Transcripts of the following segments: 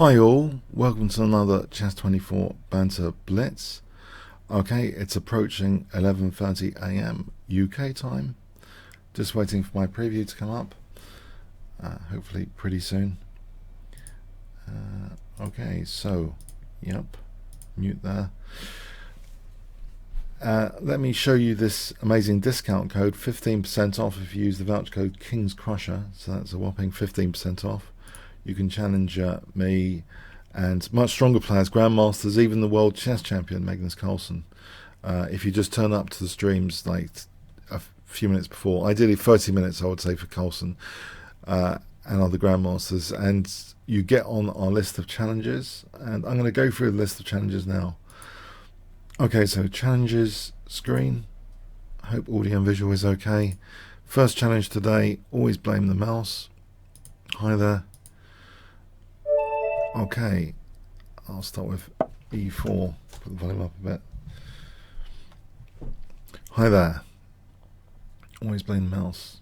Hi all, welcome to another Chess24 Banter Blitz. Okay, it's approaching 11:30 AM UK time. Just waiting for my preview to come up. Hopefully pretty soon. Okay, so, yep, mute there. Let me show you this amazing discount code, 15% off if you use the voucher code Kingscrusher. So that's a whopping 15% off. You can challenge me and much stronger players, grandmasters, even the world chess champion Magnus Carlsen. If you just turn up to the streams like a few minutes before, ideally 30 minutes I would say for Carlsen and other grandmasters, and you get on our list of challenges, and I'm going to go through the list of challenges now. Okay, so challenges screen. Hope audio and visual is okay. First challenge today, always blame the mouse. Hi there. Okay, I'll start with E4, put the volume up a bit. Hi there, always blame the mouse.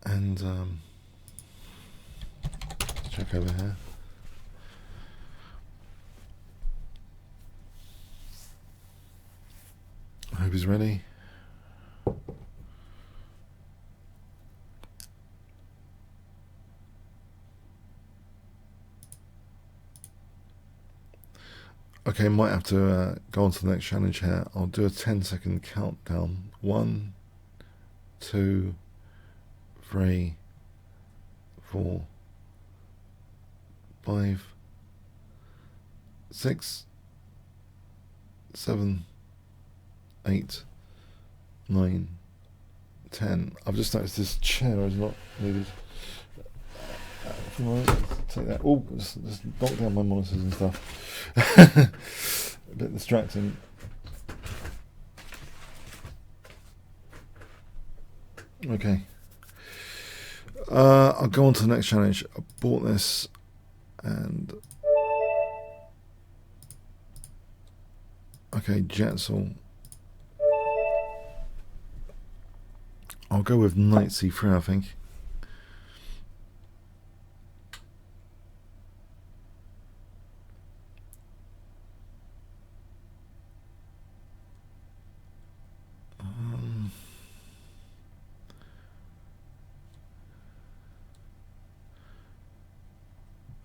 And let's check over here. I hope he's ready. Okay, might have to go on to the next challenge here. I'll do a 10-second countdown. 1, 2, 3, 4, 5, 6, 7, 8, 9, 10. I've just noticed this chair is not needed. Take that. Oh, just knock down my monitors and stuff. A bit distracting. Okay. I'll go on to the next challenge. I bought this and okay, Jetzel. I'll go with Knight C3, I think.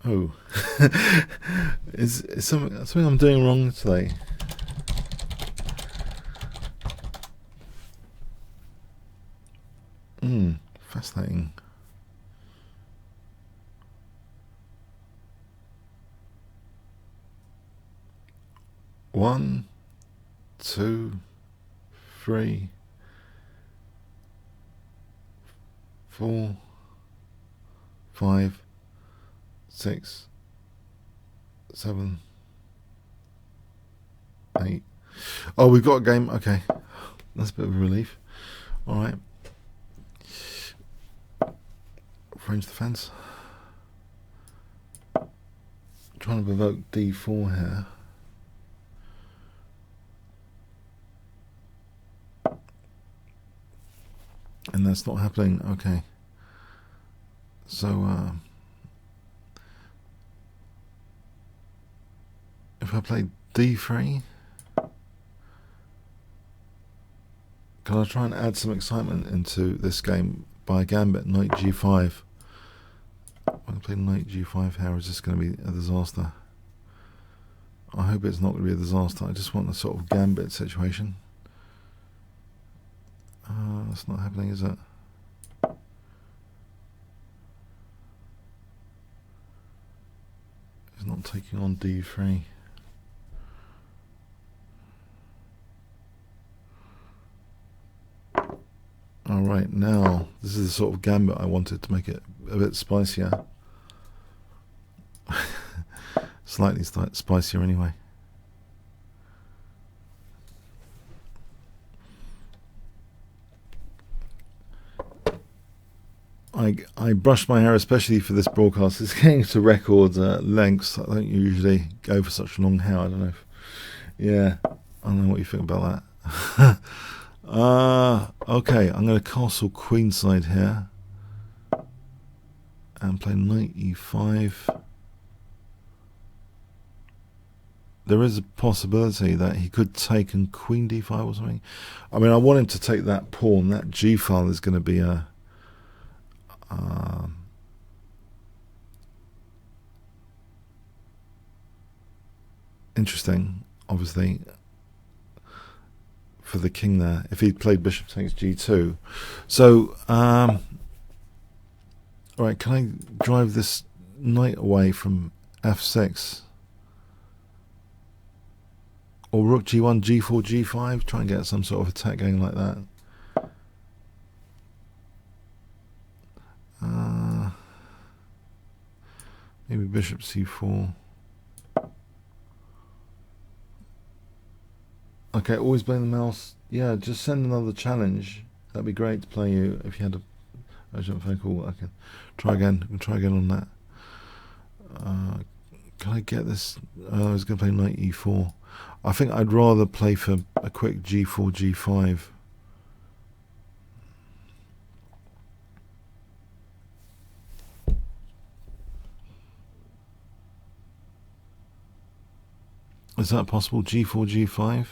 Oh, is something I'm doing wrong today? Fascinating. One, 2, 3, 4, 5, 6, 7, 8. Oh, we've got a game. Okay, that's a bit of a relief. All right. French defense. Trying to evoke D4 here. And that's not happening. Okay. So, if I play D3, can I try and add some excitement into this game by a gambit, Knight G5? I can play Knight G5 here. Is this going to be a disaster? I hope it's not going to be a disaster. I just want a sort of gambit situation. That's not happening, is it? It's not taking on D3. Alright, now this is the sort of gambit I wanted to make it a bit spicier. Slightly spicier anyway. I brushed my hair especially for this broadcast. It's getting to record lengths. I don't usually go for such long hair. I don't know if, yeah, I don't know what you think about that. Okay, I'm going to castle queenside here. and play knight e5. There is a possibility that he could take and queen d5 or something. I mean, I want him to take that pawn. That g file is going to be a interesting, obviously, for the king there. If he played bishop takes g2, so all right. Can I drive this knight away from f6? Or rook g1, g4, g5, try and get some sort of attack going like that. Maybe bishop c4. Okay, always blame the mouse. Yeah, just send another challenge. That'd be great to play you if you had a phone call. I can try again. We'll try again on that. Can I get this? I was going to play knight e4. I think I'd rather play for a quick g4, g5. Is that possible? g4, g5?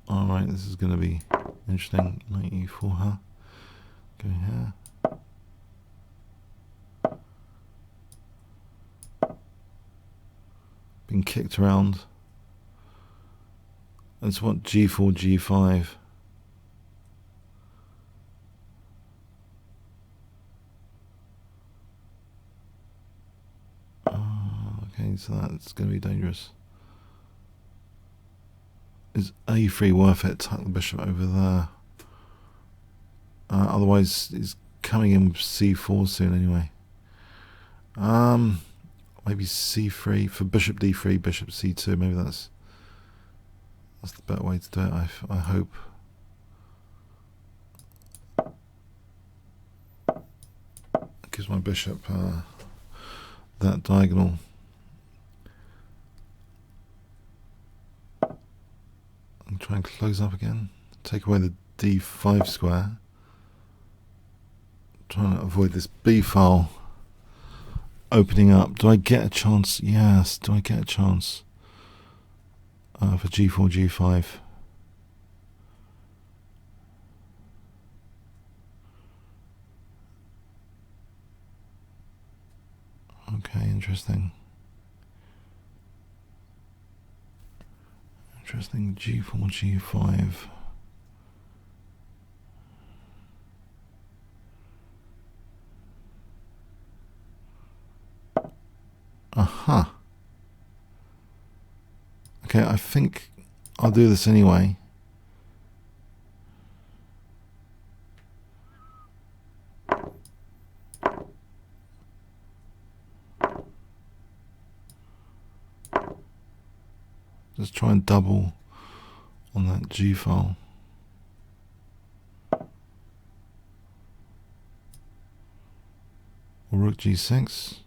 Alright, this is going to be interesting. Knight e4, huh? Go here. Been kicked around. Let's want g4, g5. Okay, so that's going to be dangerous. Is a3 worth it? Tuck the bishop over there. Otherwise, he's coming in with c4 soon anyway. Maybe c3 for bishop d3, bishop c2. Maybe that's the better way to do it. I hope. It gives my bishop that diagonal. And try and close up again. Take away the d5 square. Trying to avoid this b file opening up. Do I get a chance? Yes. Do I get a chance for g4, g5? Okay, interesting. Interesting. g4, g5. Aha. Okay, I think I'll do this anyway. Just try and double on that G file. Or rook G6.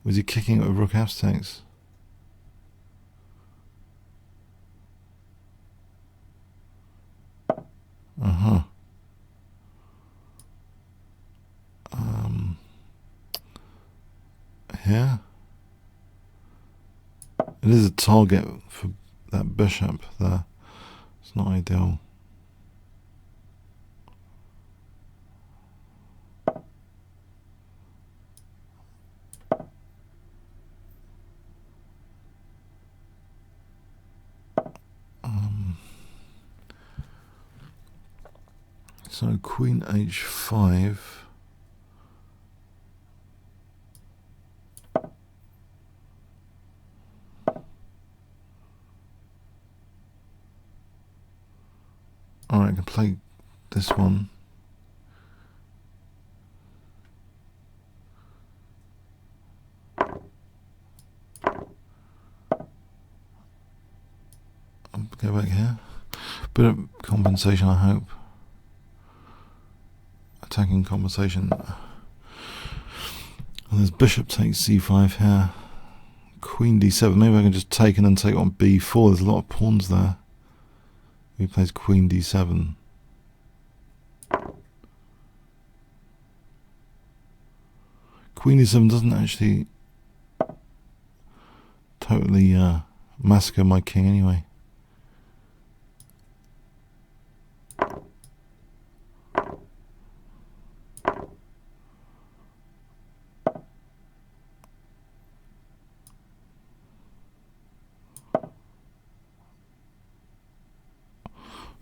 Was he kicking it with rook F6? Here. It is a target for that bishop there. It's not ideal. So queen h5. Alright, I can play this one. I'll go back here. Bit of compensation, I hope. Attacking compensation. And there's bishop takes c5 here. Queen d7. Maybe I can just take and then take on b4. There's a lot of pawns there. He plays queen d7. Queen e7 doesn't actually totally massacre my king anyway.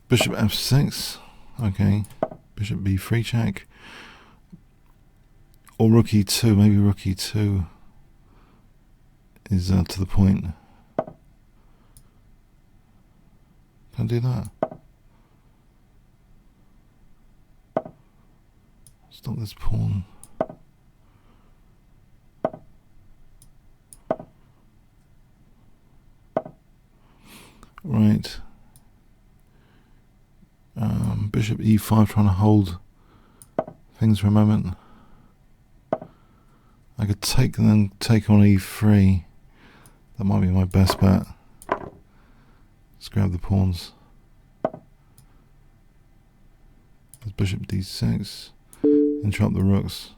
Bishop f6, okay. Bishop b3 check. Or rook e2, maybe rook e2 is to the point. Can I do that? Stop this pawn. Right. Bishop e5, trying to hold things for a moment. I could take and then take on e3. That might be my best bet. Let's grab the pawns. There's bishop d6. Interrupt the rooks.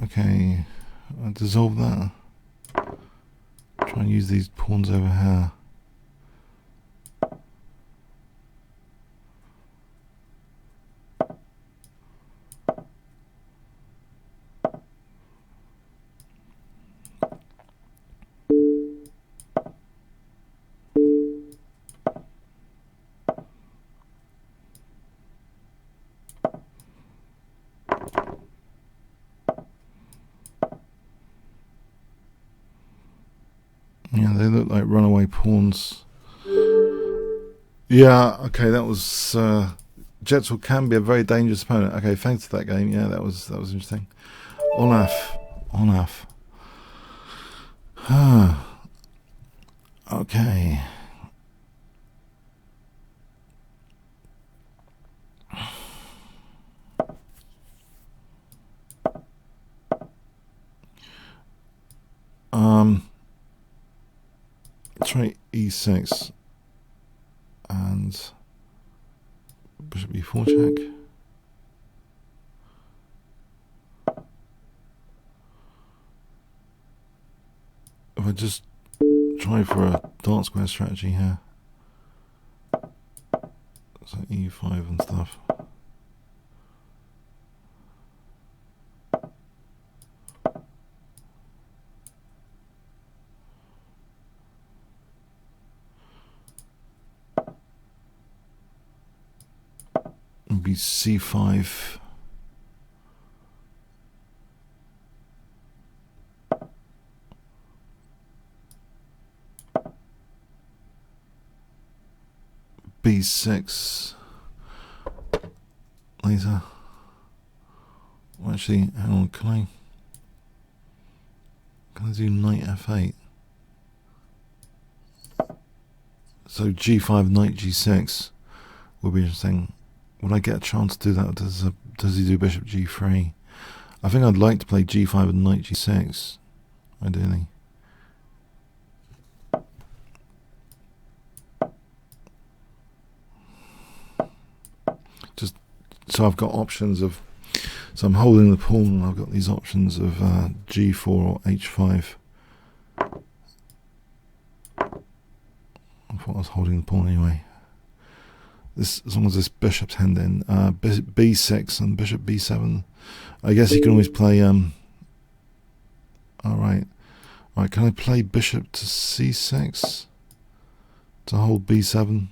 Okay, I'll dissolve that. Try and use these pawns over here. Yeah, they look like runaway pawns. Yeah, okay, that was Jetzel can be a very dangerous opponent. Okay, thanks for that game. Yeah, that was interesting. Olaf. Okay. Try e6 and bishop e4 check. If I just try for a dark square strategy here, so e5 and stuff. Be c5. b6 later. Well, actually, hang on, can I do knight f8? So g5, knight g6 will be interesting. Would I get a chance to do that? Does he do bishop g3? I think I'd like to play g5 and knight g6, ideally. Just so I've got options of, so I'm holding the pawn and I've got these options of g4 or h5. I thought I was holding the pawn anyway. This, as long as this bishop's hemmed in, b6 and bishop b7. I guess you can always play. All right. Can I play bishop to c6 to hold b7?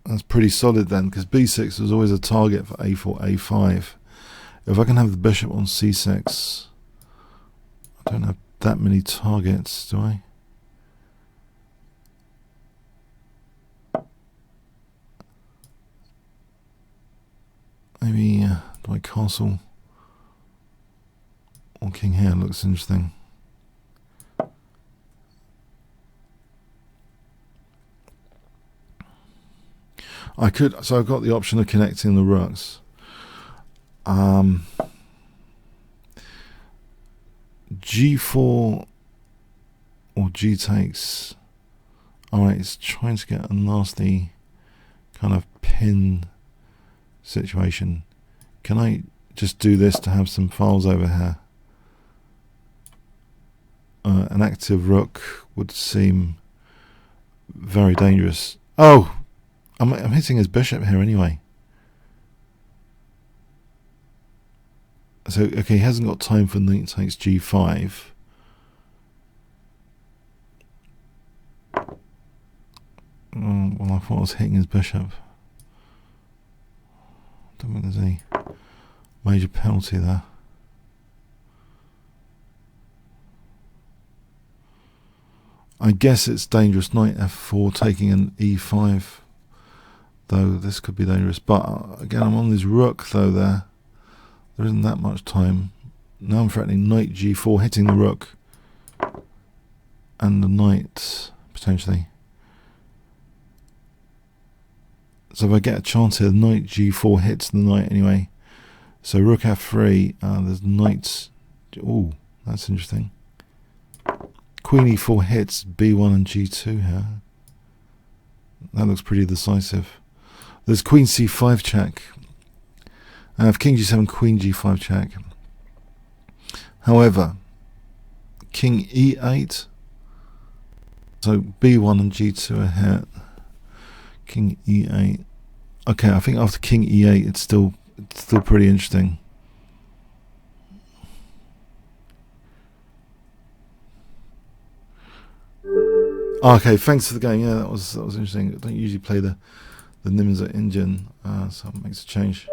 That's pretty solid then, because b6 was always a target for a4, a5. If I can have the bishop on c6. I don't have that many targets, do I? Maybe do I castle or king here? Looks interesting. I could, so I've got the option of connecting the rooks. G4 or G takes. Alright, it's trying to get a nasty kind of pin situation. Can I just do this to have some files over here? An active rook would seem very dangerous. Oh! I'm hitting his bishop here anyway. So, okay, he hasn't got time for knight takes G5. Well, I thought I was hitting his bishop. Don't think there's any major penalty there. I guess it's dangerous. Knight F4 taking an E5. Though this could be dangerous. But again, I'm on this rook though there. There isn't that much time. Now I'm threatening knight G4, hitting the rook. And the knight, potentially. So if I get a chance here, knight G4 hits the knight anyway. So rook F3, there's knight. Oh, that's interesting. Queen E4 hits B1 and G2 here. That looks pretty decisive. There's Queen C5 check. I have King G7, Queen G5 check. However, King E8. So B1 and G2 are hit. King E8. Okay, I think after King E8, it's still pretty interesting. Okay, thanks for the game. Yeah, that was interesting. I don't usually play the Nimza engine, so it makes a change.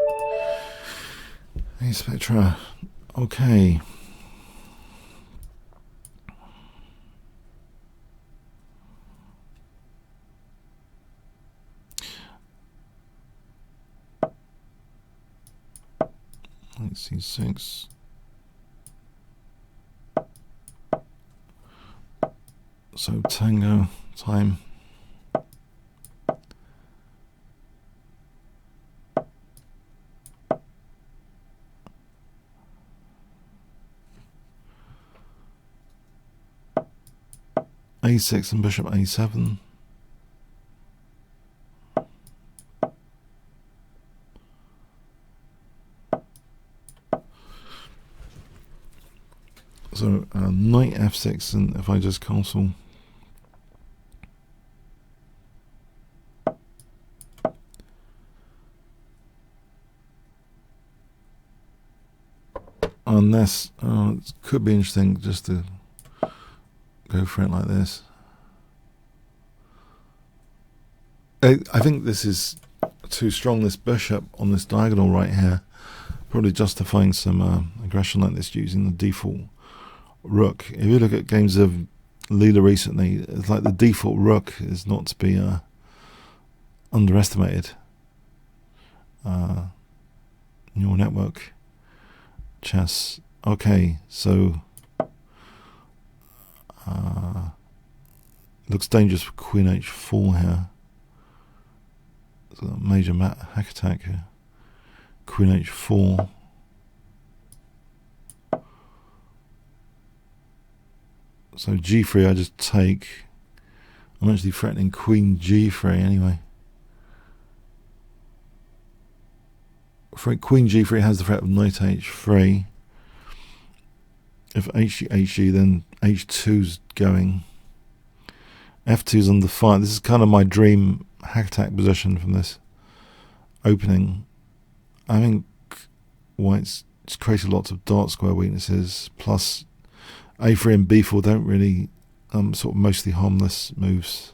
Hey, Spectra. Okay. Let's see, 6. So tango time. A6 and bishop A7. So knight F6, and if I just castle. Unless, it could be interesting just to go for it like this. I think this is too strong, this bishop on this diagonal right here. Probably justifying some aggression like this using the default rook. If you look at games of Leela recently, it's like the default rook is not to be underestimated. Neural network chess. Okay, so looks dangerous for Queen H4 here. So a major hack attack here. Queen H4. So G3 I just take. I'm actually threatening Queen G3 anyway. Queen G3 has the threat of knight H3. If HG, then H2's going. F2's under fire. This is kind of my dream hack attack position from this opening. I think White's just created lots of dark square weaknesses. Plus, A3 and B4 don't really sort of mostly harmless moves.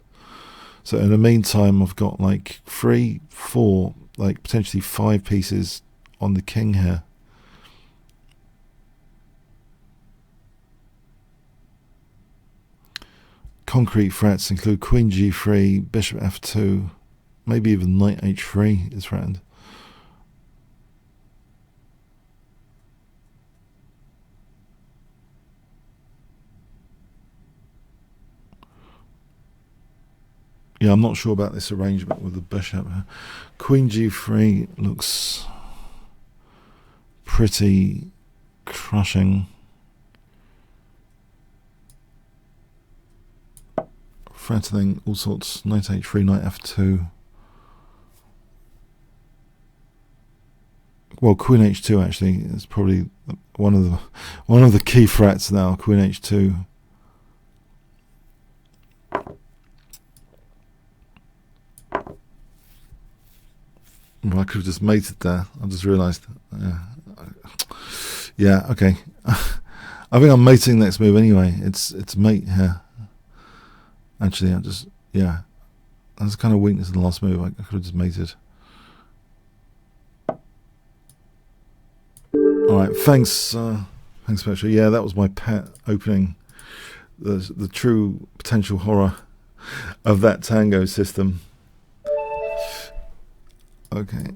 So in the meantime, I've got like 3, 4, like potentially 5 pieces on the king here. Concrete threats include Queen G3, Bishop F2, maybe even Knight H3 is threatened. Yeah, I'm not sure about this arrangement with the bishop. Queen G3 looks pretty crushing. Threatening all sorts. Knight h3, knight f2. Well, queen h2 actually is probably one of the key threats now. Queen h2. Well, I could have just mated there. I just realised. Yeah. Okay. I think I'm mating next move anyway. It's mate here. Actually, that's kind of weakness in the last move. I could have just mated. All right. Thanks, Petra. Yeah, that was my pet opening. The true potential horror of that tango system. Okay.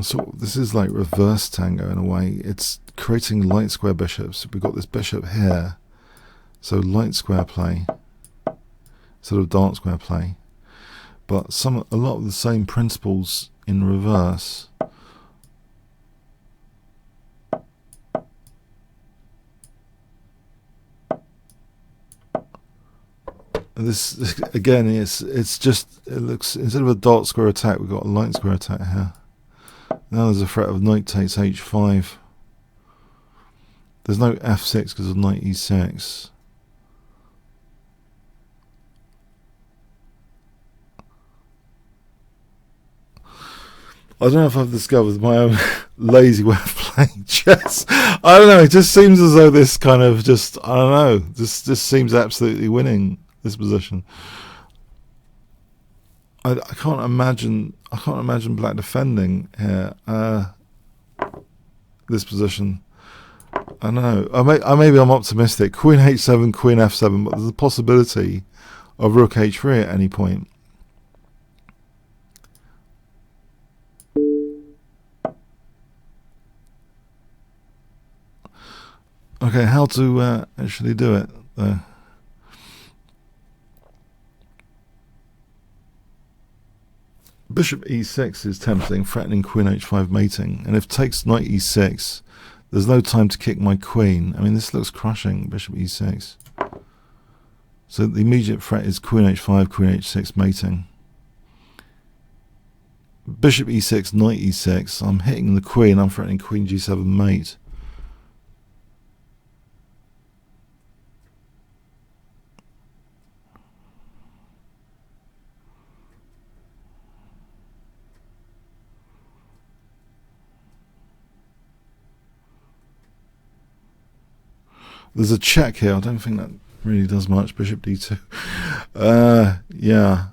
So this is like reverse tango in a way. It's creating light square bishops. We've got this bishop here. So light square play, sort of dark square play. But a lot of the same principles in reverse. This again, it looks, instead of a dark square attack, we've got a light square attack here. Now there's a threat of knight takes h5. There's no f6 because of knight e6. I don't know if I've discovered my own lazy way of playing chess. I don't know, it just seems as though this kind of just, I don't know, this seems absolutely winning this position. I can't imagine black defending here. This position. I know. Maybe I'm optimistic. Queen h7, queen f7, but there's a possibility of rook h3 at any point. Okay, how to actually do it though? Bishop e6 is tempting, threatening queen h5 mating, and if takes knight e6, there's no time to kick my queen. I mean, this looks crushing, bishop e6. So the immediate threat is queen h5, queen h6 mating. Bishop e6, knight e6, I'm hitting the queen, I'm threatening queen g7 mate. There's a check here. I don't think that really does much. Bishop d2. Yeah.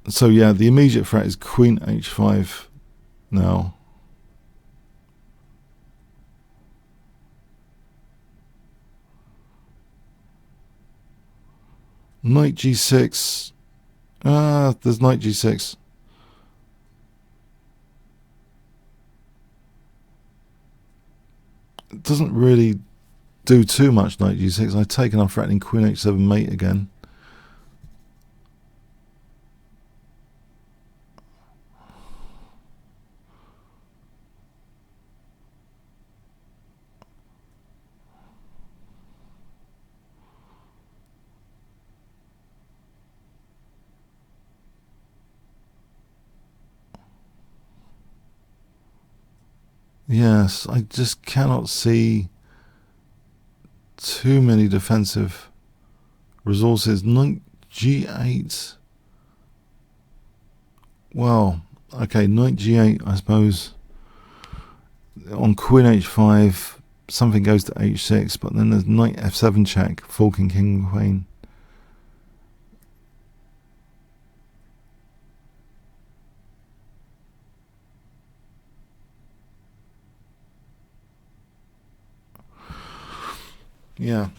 So yeah, the immediate threat is queen h5 now. Knight g6. There's knight g6. It doesn't really do too much, knight g6. I take and I'm threatening queen h7 mate again. Yes, I just cannot see too many defensive resources. Knight g8. Well, okay, knight g8, I suppose. On queen h5, something goes to h6, but then there's knight f7 check, forking king and queen. Yeah.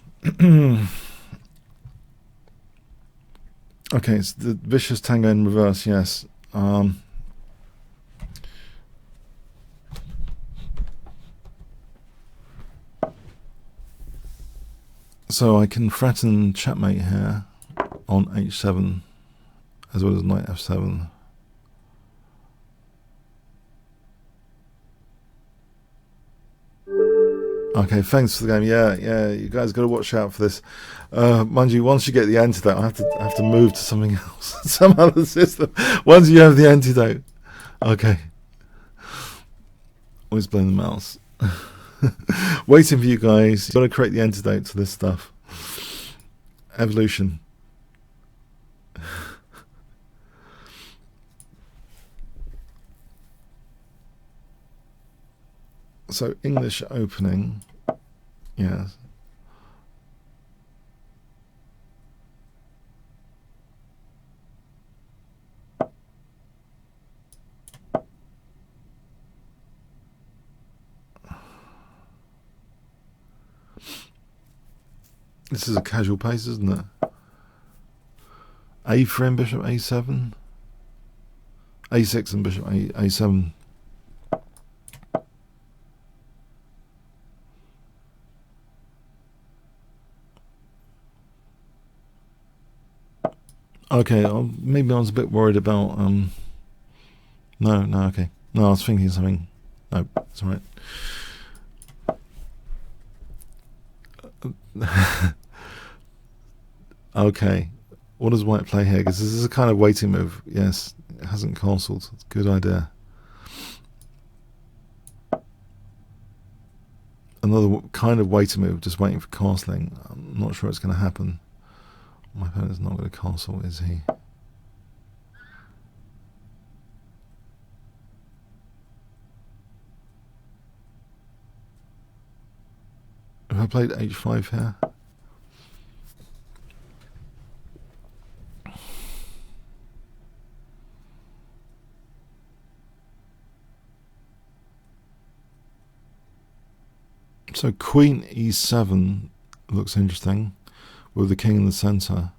Okay, it's the vicious tango in reverse, yes. So I can threaten checkmate here on h7 as well as knight f7. Okay, thanks for the game. Yeah, you guys got to watch out for this. Mind you, once you get the antidote, I have to move to something else, some other system. Once you have the antidote, okay. Always blame the mouse. Waiting for you guys. You've got to create the antidote to this stuff. Evolution. So English opening, yes. This is a casual pace, isn't it? A3 bishop A7, A6 and bishop A7. Okay, maybe I was a bit worried about, no, okay. No, I was thinking something, no, it's alright. Okay, what does white play here? Because this is a kind of waiting move. Yes, it hasn't castled. It's a good idea. Another kind of waiting move, just waiting for castling. I'm not sure it's going to happen. My opponent's not going to castle, is he? Have I played h5 here? So Queen e7 looks interesting, with the king in the centre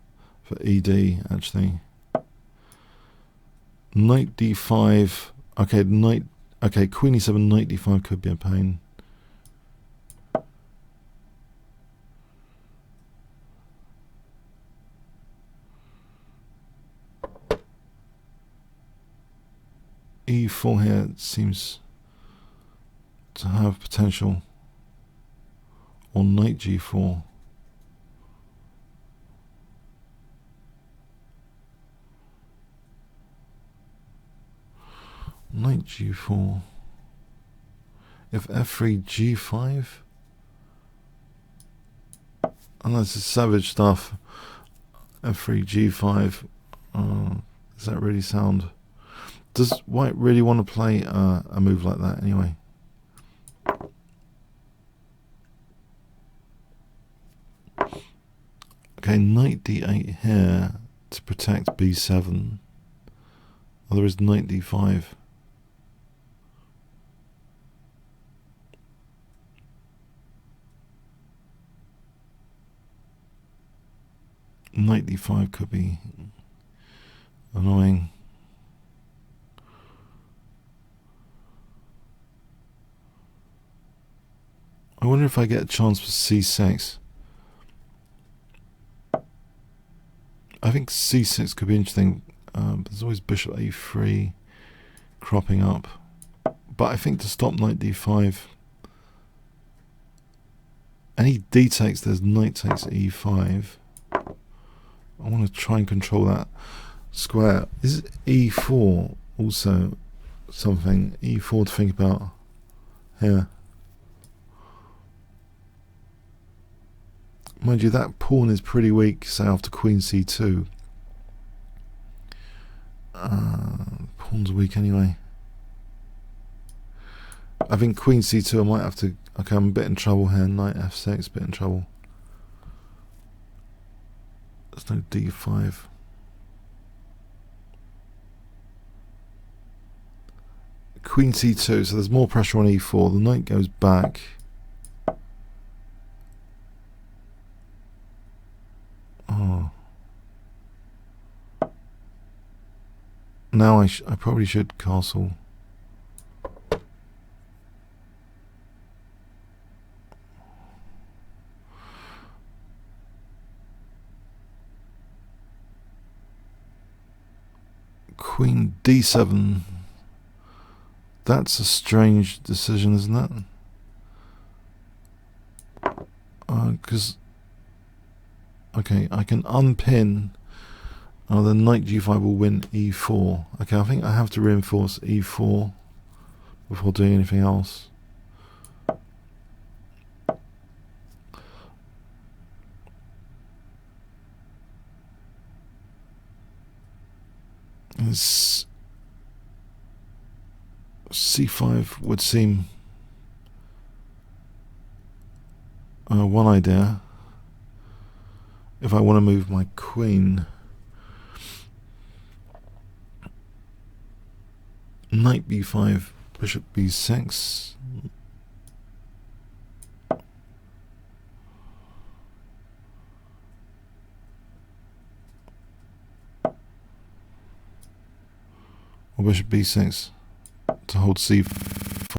for ed, actually. Knight d5, okay, Queen e7, Knight d5 could be a pain. e4 here seems to have potential. Or knight g4. Knight g4. If f3 g5. And that's savage stuff. f3 g5. Does that really sound? Does white really want to play a move like that anyway? Okay, knight d8 here to protect b7. Oh, there is knight d5. Knight d5 could be annoying. I wonder if I get a chance for c6. I think c6 could be interesting. There's always bishop a3 cropping up. But I think to stop knight d5, any d takes, there's knight takes e5. I want to try and control that square. Is e4 also something? e4 to think about here. Mind you, that pawn is pretty weak, say after queen c2. Pawn's weak anyway. I think queen c2 I might have to... Okay, I'm a bit in trouble here. Knight f6, bit in trouble. There's no d5. Queen c2, so there's more pressure on e4. The knight goes back. Oh. Now I probably should castle. Queen d7. That's a strange decision, isn't it? Because okay, I can unpin. Oh, then knight g5 will win e4. Okay, I think I have to reinforce e4 before doing anything else. This c5 would seem one idea. If I want to move my queen, knight b5, bishop b6. Or bishop b6 to hold c4.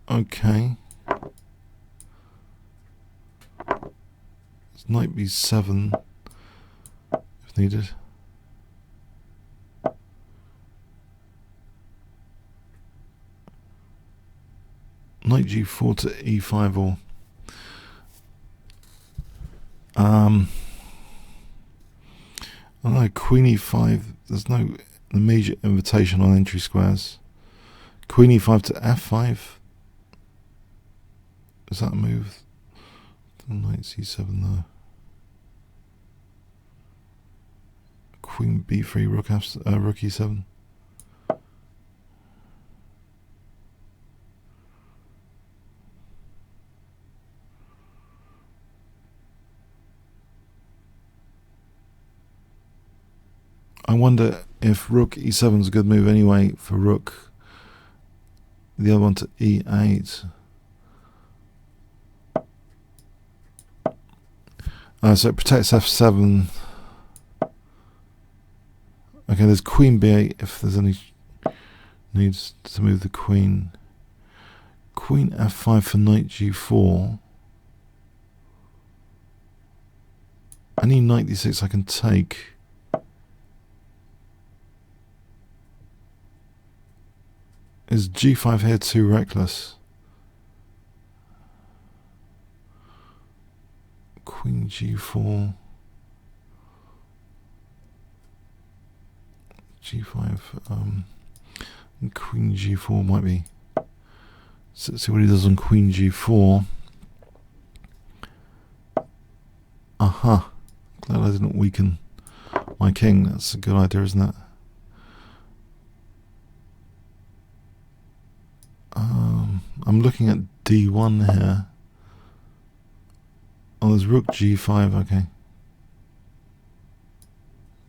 Okay. It's knight b7 if needed. Knight g4 to e5 or I don't know, queen e5, there's no major invitation on entry squares. Queen e5 to f5. Is that a move? Knight c7 though. Queen b3, rook e7. I wonder if rook e7 is a good move anyway for rook. The other one to e8. So it protects f7. Okay, there's queen b8 if there's any needs to move the queen. Queen f5 for knight g4. Any knight d6 I can take. Is g5 here too reckless? Queen g4. g5. Queen g4 might be. Let's see what he does on queen g4. Aha. Glad I didn't weaken my king. That's a good idea, isn't it? I'm looking at d1 here. Oh, there's rook g5, okay.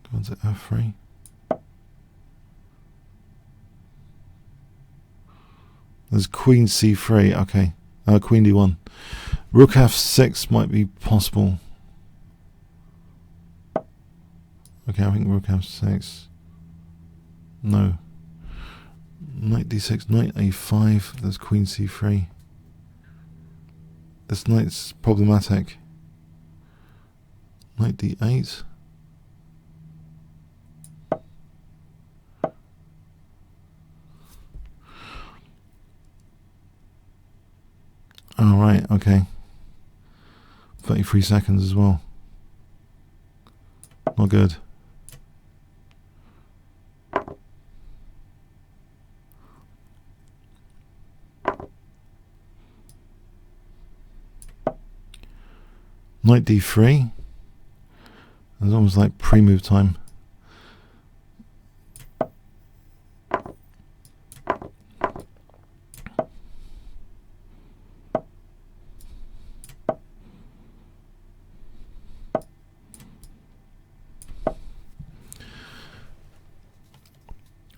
Go on to f3. There's queen c3, okay. Queen d1. Rook f6 might be possible. Okay, I think rook f6. No. Knight d6, knight a5, there's queen c3. This knight's problematic. Knight d8. Alright, okay. 33 seconds as well. Not good. Knight d3. It's almost like pre-move time.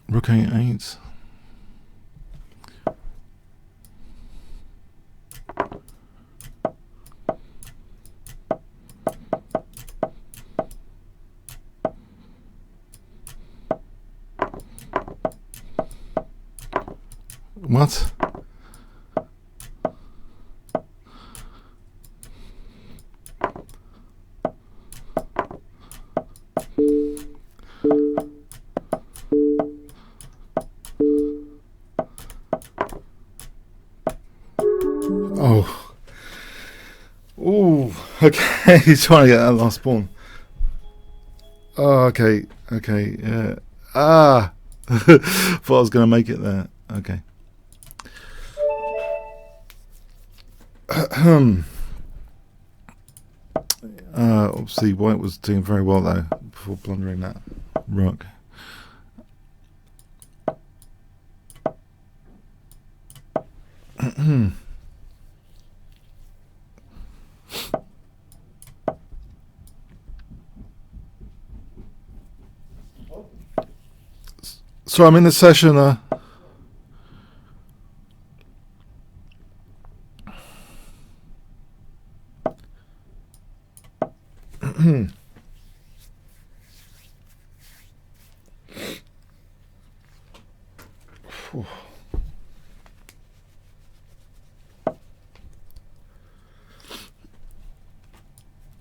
Rook a8. What? Okay, he's trying to get that last pawn. Oh, okay, yeah. Ah, thought I was going to make it there. Okay. Obviously, white was doing very well though before blundering that rook. So I'm in the session.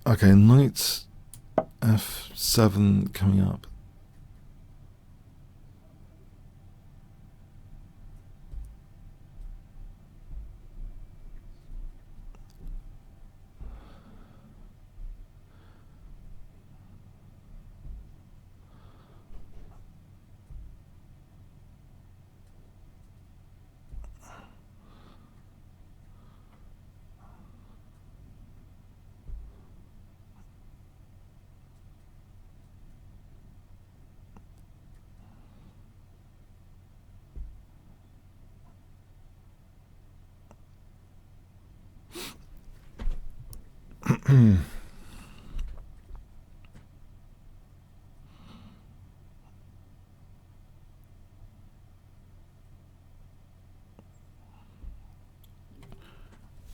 Okay, knight f7 coming up.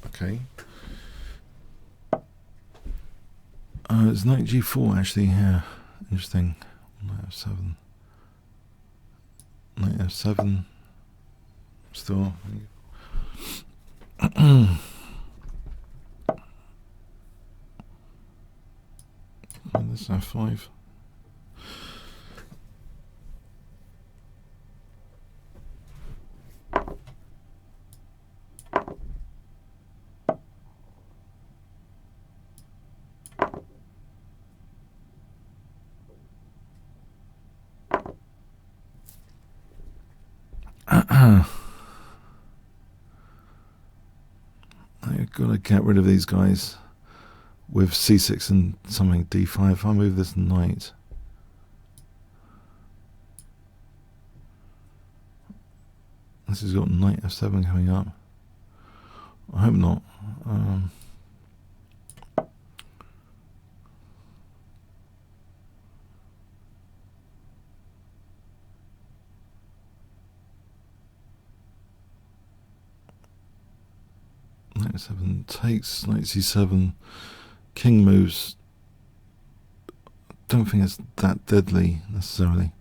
Okay. It's knight g4 actually here. Interesting. Knight f7. Knight f7. Still. This f5. I've got to get rid of these guys with c6 and something d5. If I move this knight, this has got knight f7 coming up. I hope not. Knight f7 takes, knight c7, king moves. I don't think it's that deadly necessarily.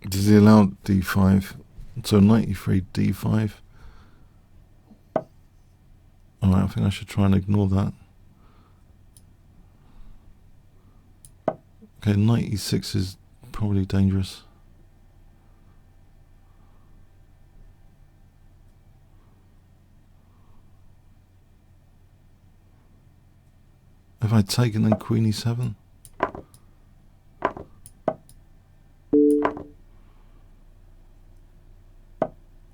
Does he allow d5? So knight e3, d5. Alright, I think I should try and ignore that. Okay, knight e6 is probably dangerous. Have I taken then queen e7?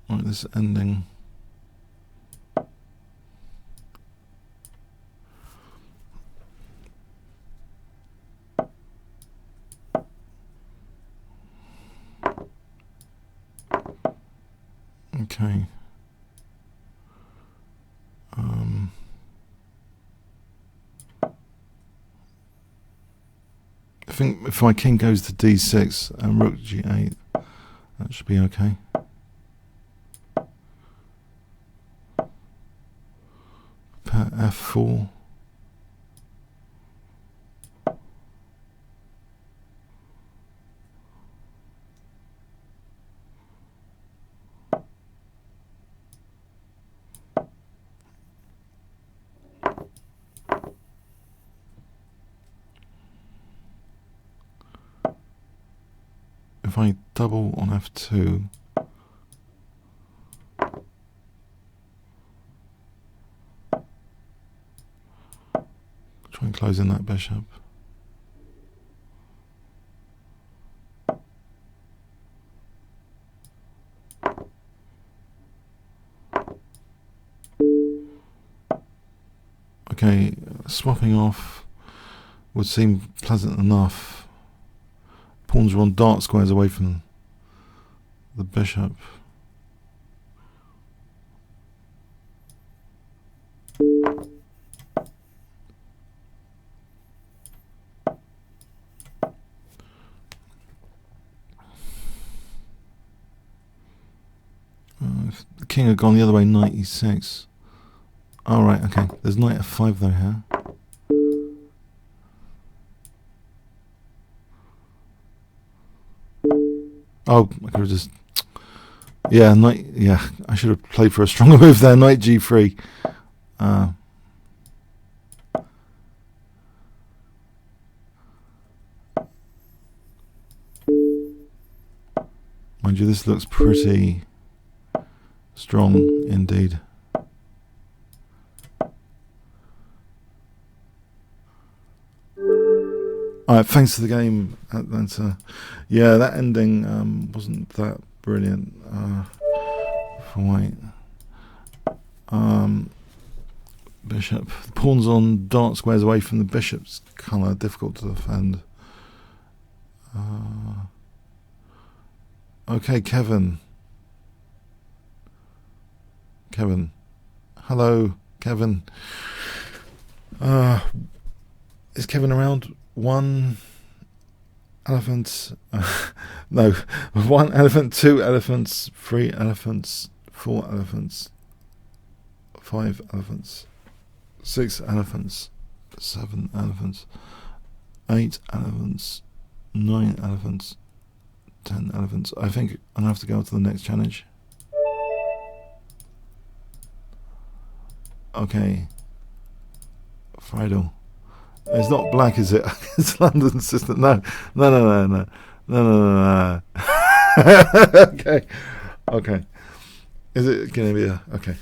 Right, this ending. Okay. I think if my king goes to d6 and rook g8, that should be okay. e4. If I double on f2, try and close in that bishop. Okay, swapping off would seem pleasant enough. Pawns are on dark squares away from the bishop. If the king had gone the other way, knight e6. Alright, okay. There's knight f5 though here. Oh, I could have just... Yeah, knight... Yeah, I should have played for a stronger move there. Knight g3. Mind you, this looks pretty strong indeed. Alright, thanks for the game, Atlanta. Yeah, that ending wasn't that brilliant for white. Bishop. The pawn's on dark squares away from the bishop's colour, difficult to defend. Okay, Kevin. Hello, Kevin. Is Kevin around? One elephant. No, one elephant, two elephants, three elephants, four elephants, five elephants, six elephants, seven elephants, eight elephants, nine elephants, 10 elephants. I think I'm gonna have to go to the next challenge. Okay. Friedel. It's not black, is it? It's London system. No. Okay. Is it gonna be a okay?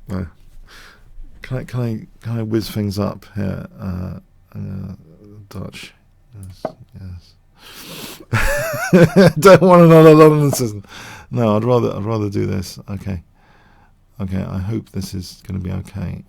No. Can I whiz things up here? Dutch. Yes. Don't want another London system. No, I'd rather do this. Okay. I hope this is going to be okay.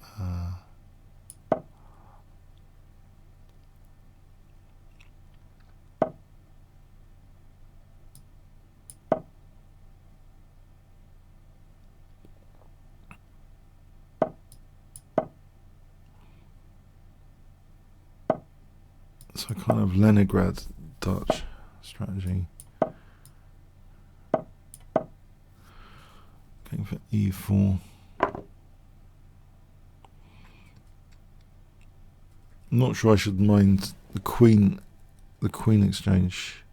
So kind of Leningrad Dutch strategy. Going for e4. I'm not sure I should mind the queen exchange.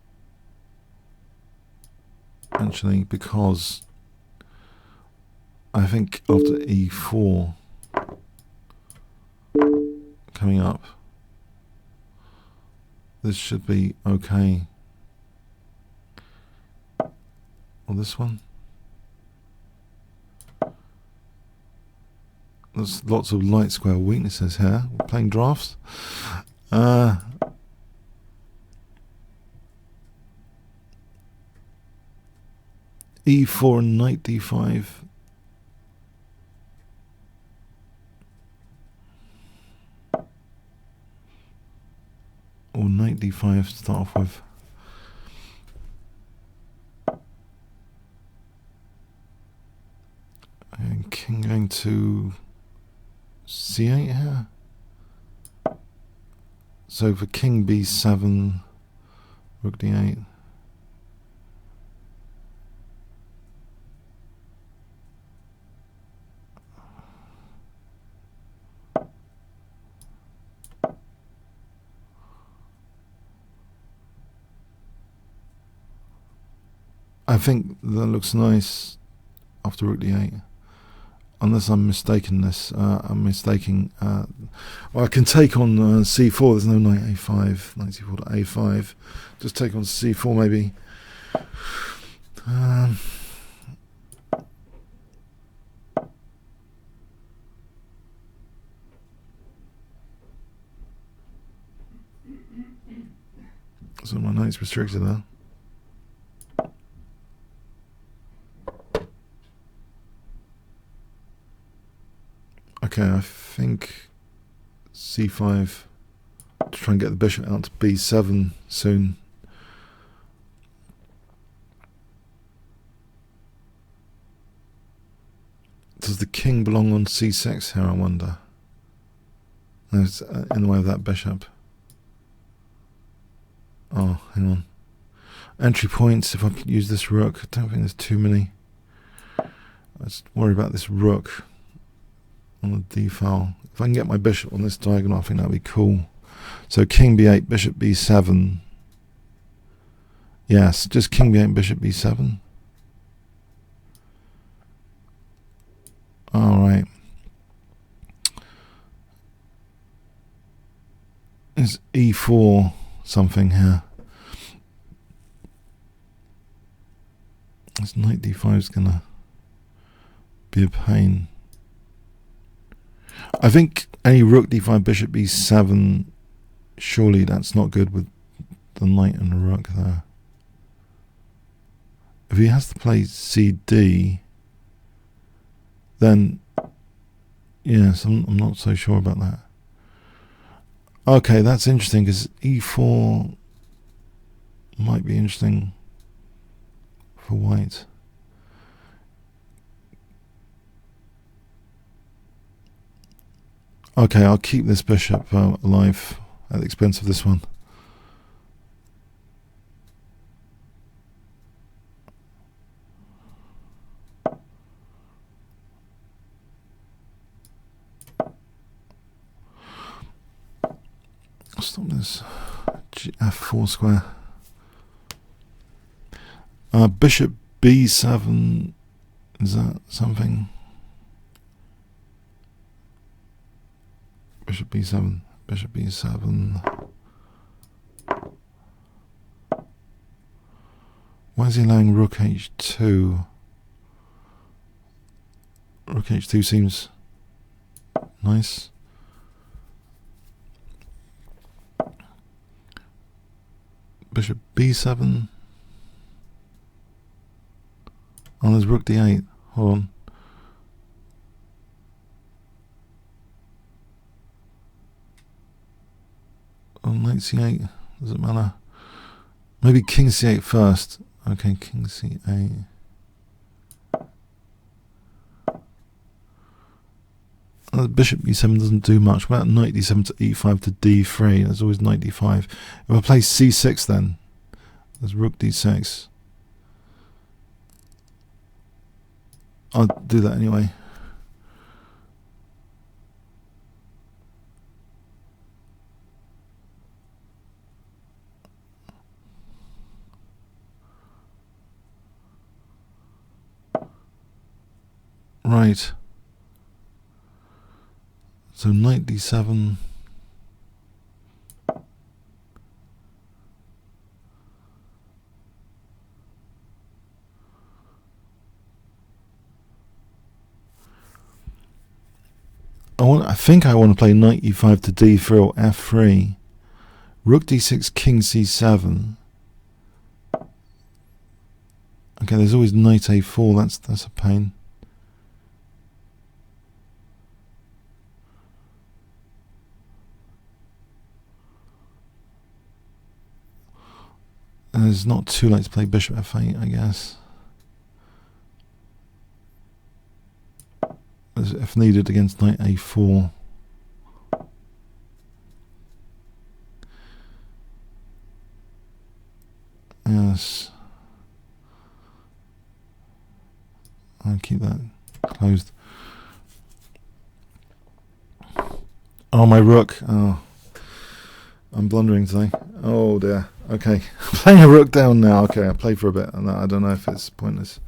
Actually, because I think after e4 coming up, this should be okay. Or this one. There's lots of light square weaknesses here. We're playing drafts. e4 and knight d5. Or knight d5 to start off with. And king going to c8 here. So for king b7, rook d8. I think that looks nice after rook d8. Unless I'm mistaken this. I'm mistaking. Well, I can take on c4. There's no knight a5. Knight c4 to a5. Just take on c4 maybe. So my knight's restricted there. Okay, I think c5 to try and get the bishop out to b7 soon. Does the king belong on c6 here, I wonder? No, it's in the way of that bishop. Oh, hang on. Entry points, if I could use this rook. I don't think there's too many. Let's worry about this rook on the d file. If I can get my bishop on this diagonal, I think that'd be cool. So king b8, bishop b7. Yes, just king b8, bishop b7. Alright. Is e4 something here? This knight d5 is gonna be a pain. I think any rook d5, bishop b7, surely that's not good with the knight and the rook there. If he has to play cd, then yes, I'm not so sure about that. Okay, that's interesting because e4 might be interesting for white. Okay, I'll keep this bishop alive at the expense of this one. Stop this. f4 square. Bishop b7. Is that something? Bishop b7. Bishop b7. Why is he allowing rook h2? Rook h2 seems nice. Bishop b7. Oh, there's rook d8. Hold on. Oh, knight c8. Does it matter? Maybe king c8 first. Okay, king c8. Bishop e7 doesn't do much. What about knight d7 to e5 to d3? There's always knight d5. If I play c6 then, there's rook d6. I'll do that anyway. Right. So knight d7. I think I want to play knight e5 to d3 or f3. Rook d6, king c7. Okay, there's always knight a4. That's a pain. And it's not too late to play bishop f8, I guess. If needed against knight a4. Yes. I'll keep that closed. Oh, my rook. Oh, I'm blundering today. Oh dear. Okay, playing a rook down now. Okay, I played for a bit, and I don't know if it's pointless.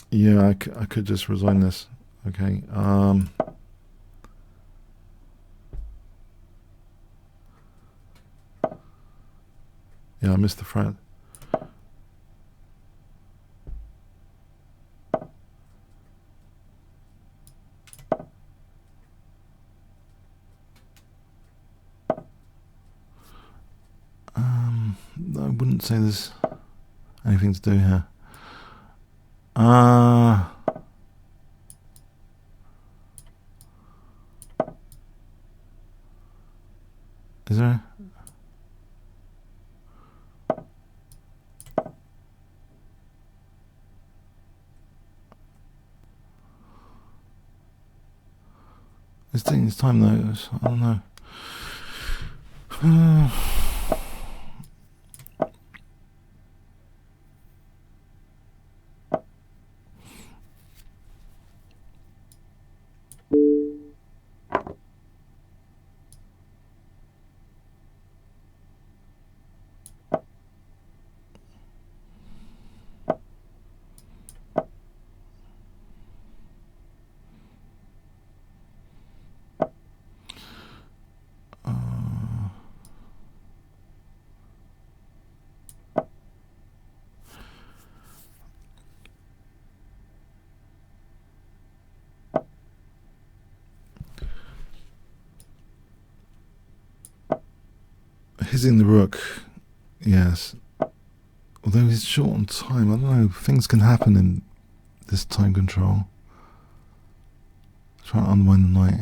Yeah, I could just resign this. Okay. Yeah, I missed the threat. I wouldn't say there's anything to do here. Is there? It's taking its time though. I don't know. Hitting the rook, yes. Although he's short on time, I don't know. Things can happen in this time control. Try to unwind the knight.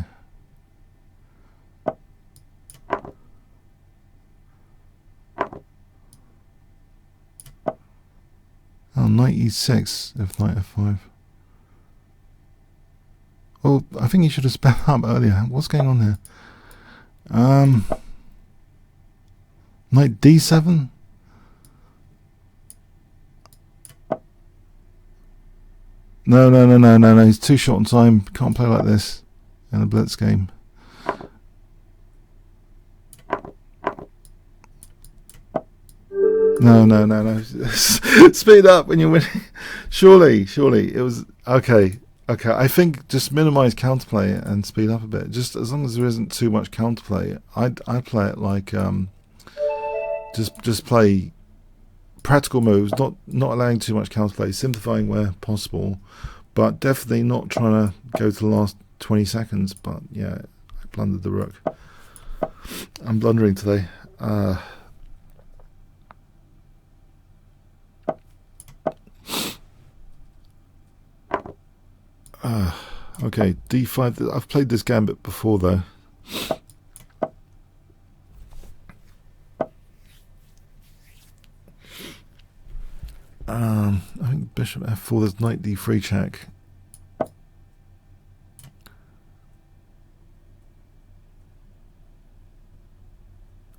Oh, knight e6 if knight f5. Well, I think he should have sped up earlier. What's going on here? Knight d7? No. He's too short on time. Can't play like this in a blitz game. No. Speed up when you're winning. Surely. It was okay. I think just minimize counterplay and speed up a bit. Just as long as there isn't too much counterplay, I'd play it like just play practical moves, not allowing too much counterplay, simplifying where possible, but definitely not trying to go to the last 20 seconds. But yeah, I blundered the rook. I'm blundering today. Okay, d5. I've played this gambit before though. I think bishop f4. There's knight d3 check.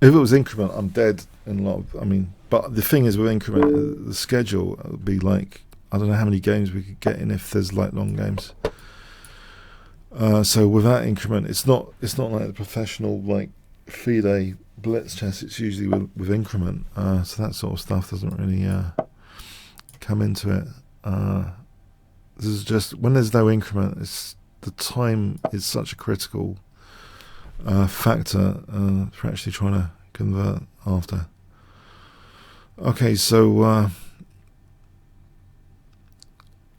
If it was increment, I'm dead in a lot of. I mean, but the thing is with increment, the schedule would be like I don't know how many games we could get in if there's like long games. So without increment, it's not like the professional like FIDE blitz chess. It's usually with increment. So that sort of stuff doesn't really come into it. This is just when there's no increment. It's the time is such a critical factor for actually trying to convert after. Okay, so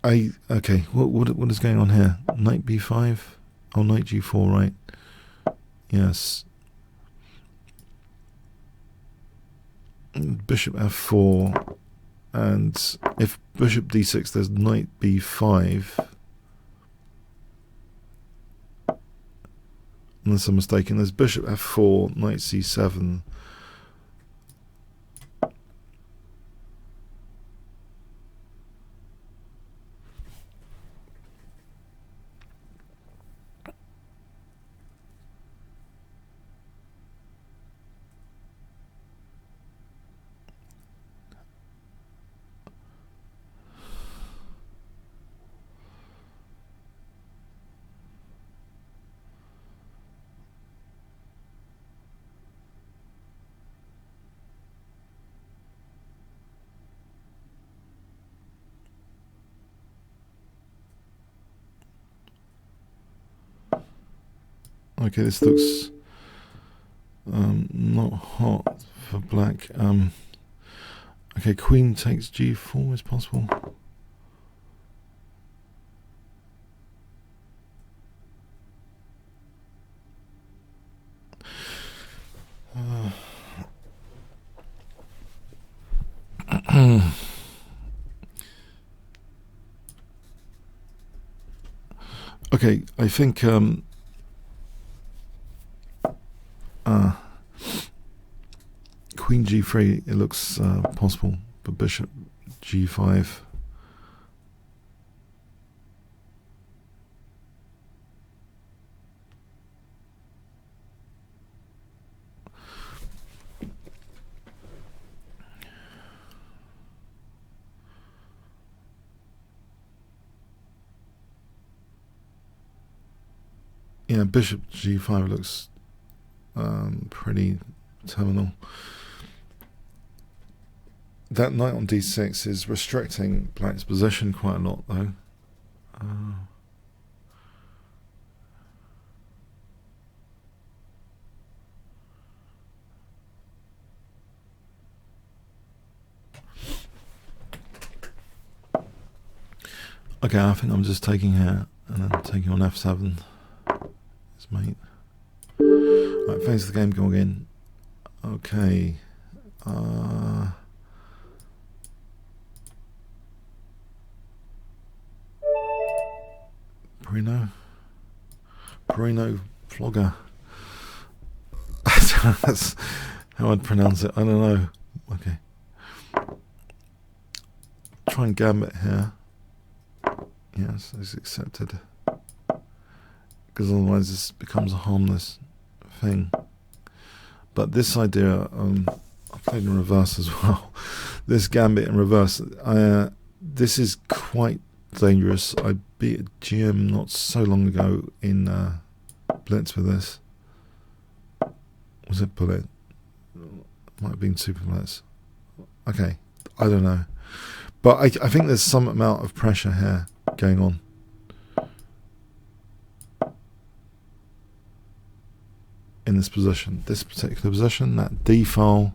what is going on here? Knight b5. Oh, knight g4, right? Yes. Bishop f4, and if bishop d6, there's knight b5. Unless I'm mistaken, there's bishop f4, knight c7. Okay, this looks not hot for black. Okay, queen takes g4 is possible. Okay, I think queen g3, it looks possible, but bishop g5. Yeah, bishop g5 looks pretty terminal. That knight on d6 is restricting black's position quite a lot, though. Okay, I think I'm just taking here and then taking on f7. His mate. Right, phase the game going in. Okay. Perino Flogger. That's how I'd pronounce it. I don't know. Okay. Try and gambit here. Yes, it's accepted. Because otherwise this becomes a harmless thing. But this idea, I played in reverse as well. This gambit in reverse, this is quite dangerous. I beat a GM not so long ago in Blitz with this. Was it Bullet? Might have been Super Blitz. Okay, I don't know. But I think there's some amount of pressure here going on. In this position, this particular position, that D file,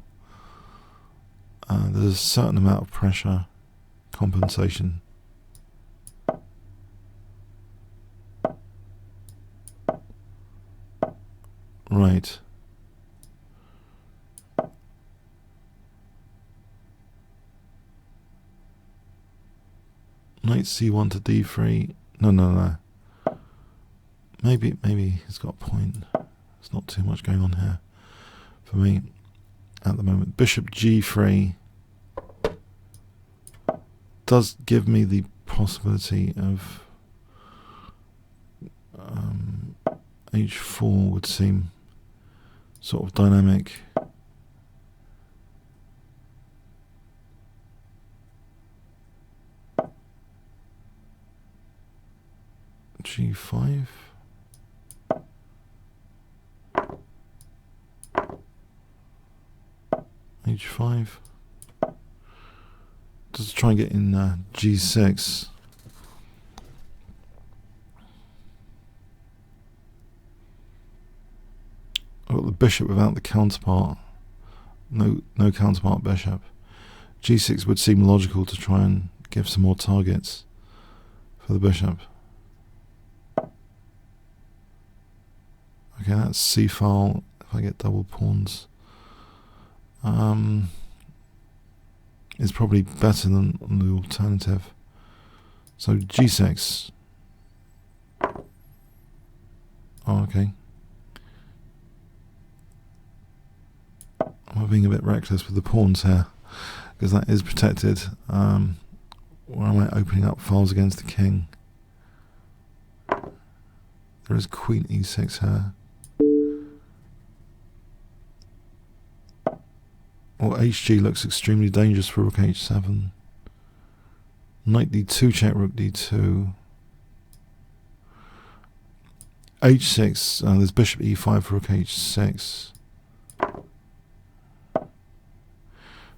there's a certain amount of pressure, compensation. Right. Knight c1 to d3. No. Maybe he's got a point. There's not too much going on here for me at the moment. Bishop g3 does give me the possibility of h4 would seem sort of dynamic. g5. h5. Just try and get in g6. I've got the bishop without the counterpart. No counterpart bishop. g6 would seem logical to try and give some more targets for the bishop. Okay, that's c file. If I get double pawns, it's probably better than the alternative. So g6. Oh, okay. I'm being a bit reckless with the pawns here, because that is protected. Or am I opening up files against the king? There is queen e6 here. Or hg looks extremely dangerous for rook h7. Knight d2 check rook d2. h6, there's bishop e5 for rook h6.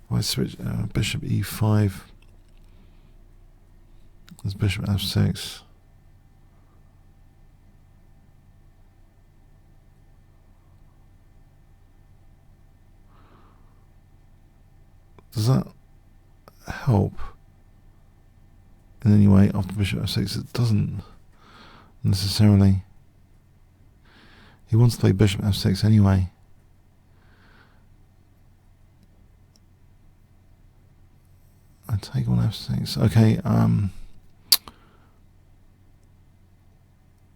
If I switch bishop e5, there's bishop f6. Does that help in any way? After bishop f6, it doesn't necessarily. He wants to play bishop f6 anyway. I take on f6. Okay.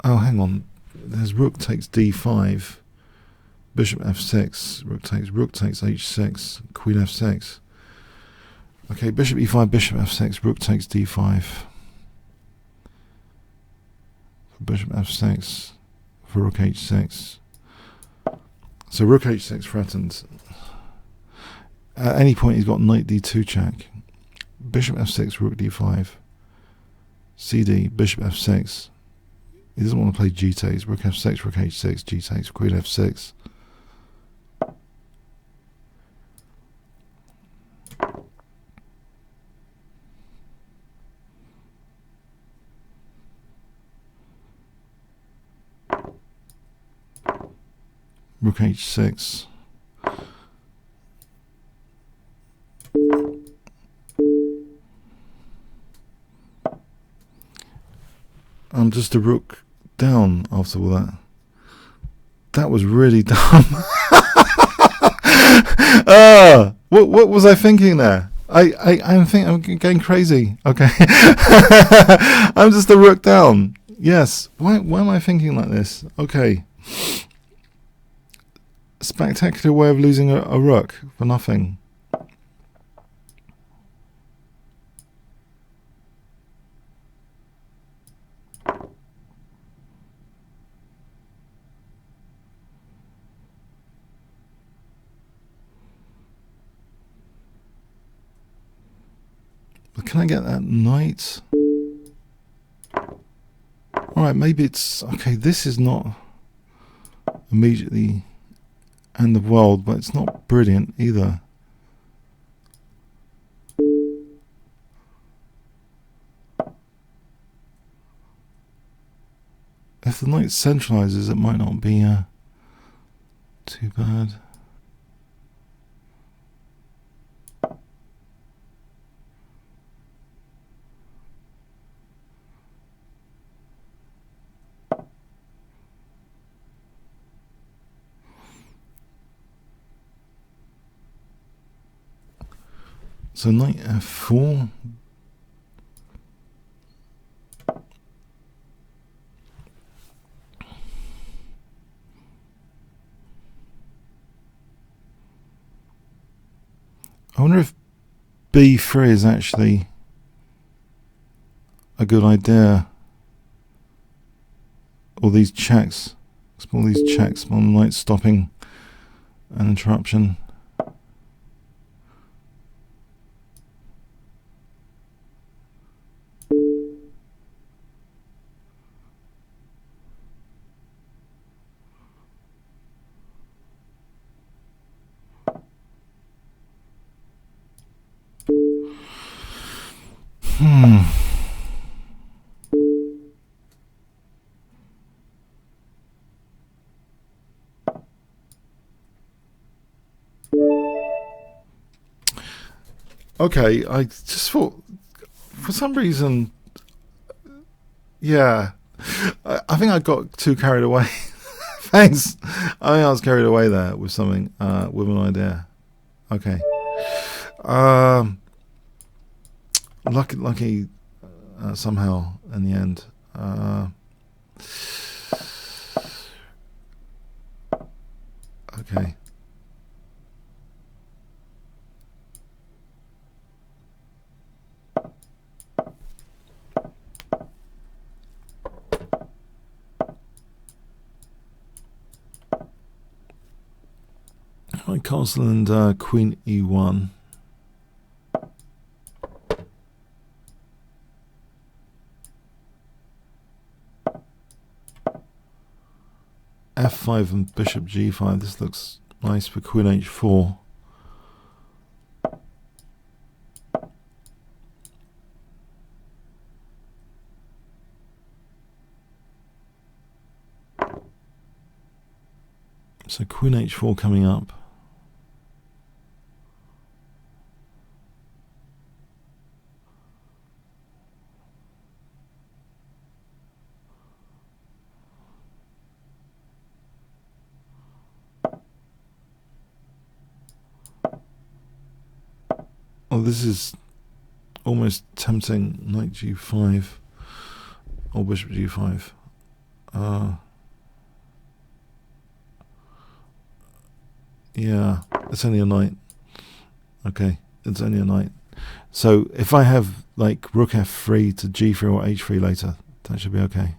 Oh, hang on. There's rook takes d5, bishop f6, rook takes h6, queen f6. Okay, bishop e5, bishop f6, rook takes d5. For bishop f6, for rook h6. So rook h6 threatened. At any point he's got knight d2 check. Bishop f6, rook d5. cd, bishop f6. He doesn't want to play g takes. Rook f6, rook h6, g takes, queen f6. Rook h6. I'm just a rook down after all that. That was really dumb. What was I thinking there? I'm going crazy. Okay. I'm just a rook down. Yes. Why am I thinking like this? Okay. Spectacular way of losing a rook for nothing. But can I get that knight? Alright, maybe it's... Okay, this is not immediately end of world, but it's not brilliant either. If the knight centralizes, it might not be too bad. So knight f4. I wonder if b3 is actually a good idea. All these checks, all these checks on the knight stopping an interruption. Okay, I just thought, for some reason, yeah, I think I got too carried away. Thanks. I think I was carried away there with something, with an idea. Okay. Lucky, somehow in the end. Okay. Right, castle and queen e1. f5 and bishop g5. This looks nice for queen h4. So queen h4 coming up. Oh, this is almost tempting. Knight g5 or bishop g5. Yeah, it's only a knight. Okay, it's only a knight. So if I have like rook f3 to g3 or h3 later, that should be okay.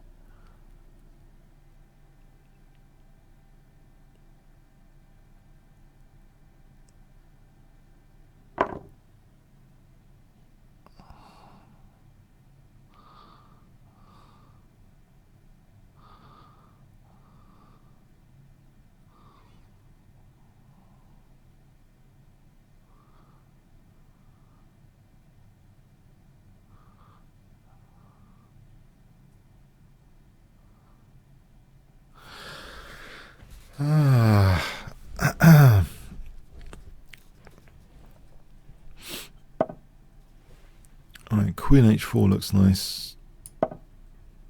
Alright, queen h4 looks nice.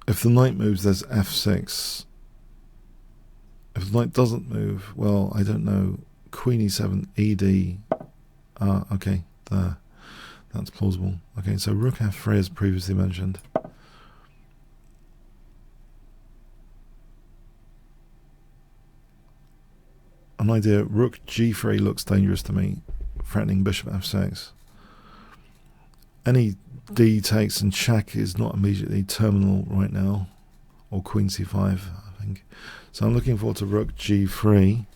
If the knight moves, there's f6. If the knight doesn't move, well, I don't know. Queen e7, ed. Okay, there. That's plausible. Okay, so rook f3 as previously mentioned. An idea, rook g3 looks dangerous to me, threatening bishop f6. Any d takes and check is not immediately terminal right now, or queen c5, I think. So I'm looking forward to rook g3.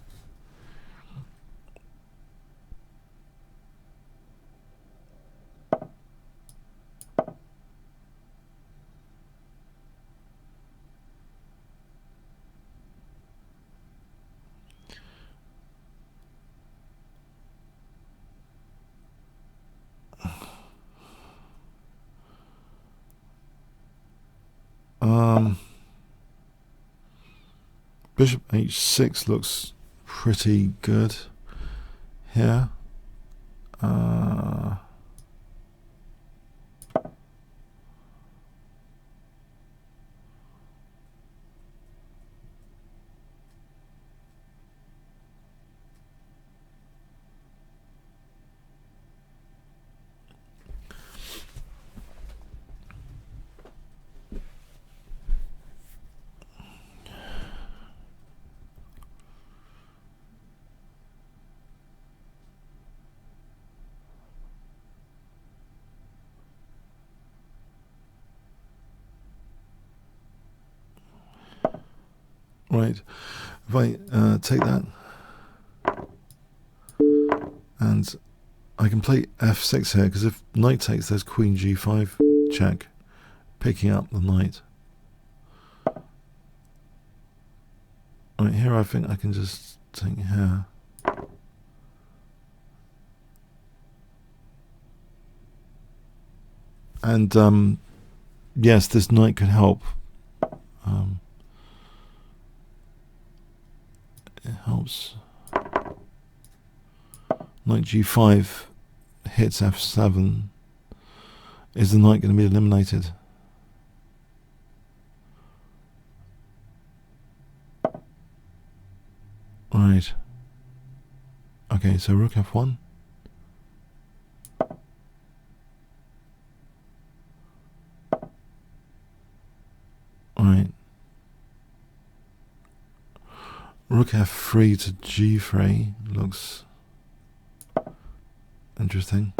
Bishop h6 looks pretty good here. Right, if I take that, and I can play f6 here, because if knight takes, there's queen g5 check, picking up the knight. Right, here I think I can just take here. And yes, this knight could help. It helps. Knight g5 hits f7. Is the knight going to be eliminated? Right. Okay, so rook f1. Right. Rook f3 to g3 looks interesting.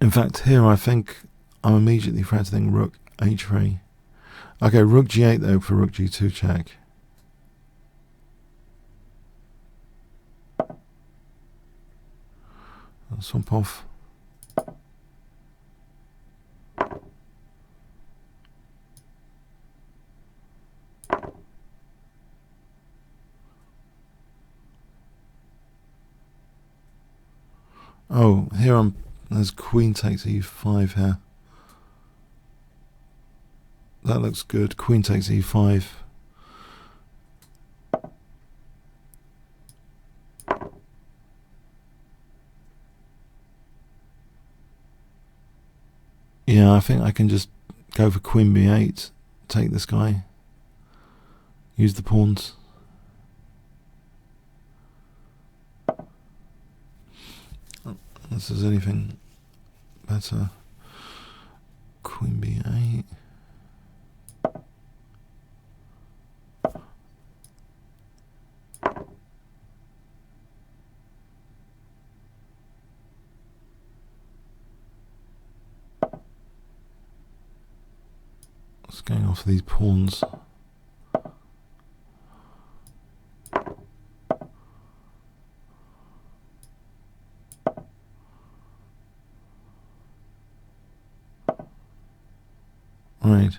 In fact, here I think I'm immediately threatening rook h3. Okay, rook g8 though for rook g2 check. I'll swap off. Oh, here there's queen takes e5 here. That looks good. Queen takes e5. Yeah, I think I can just go for queen b8, take this guy, use the pawns. Unless there's anything better. Queen b8. Just going off these pawns. Right.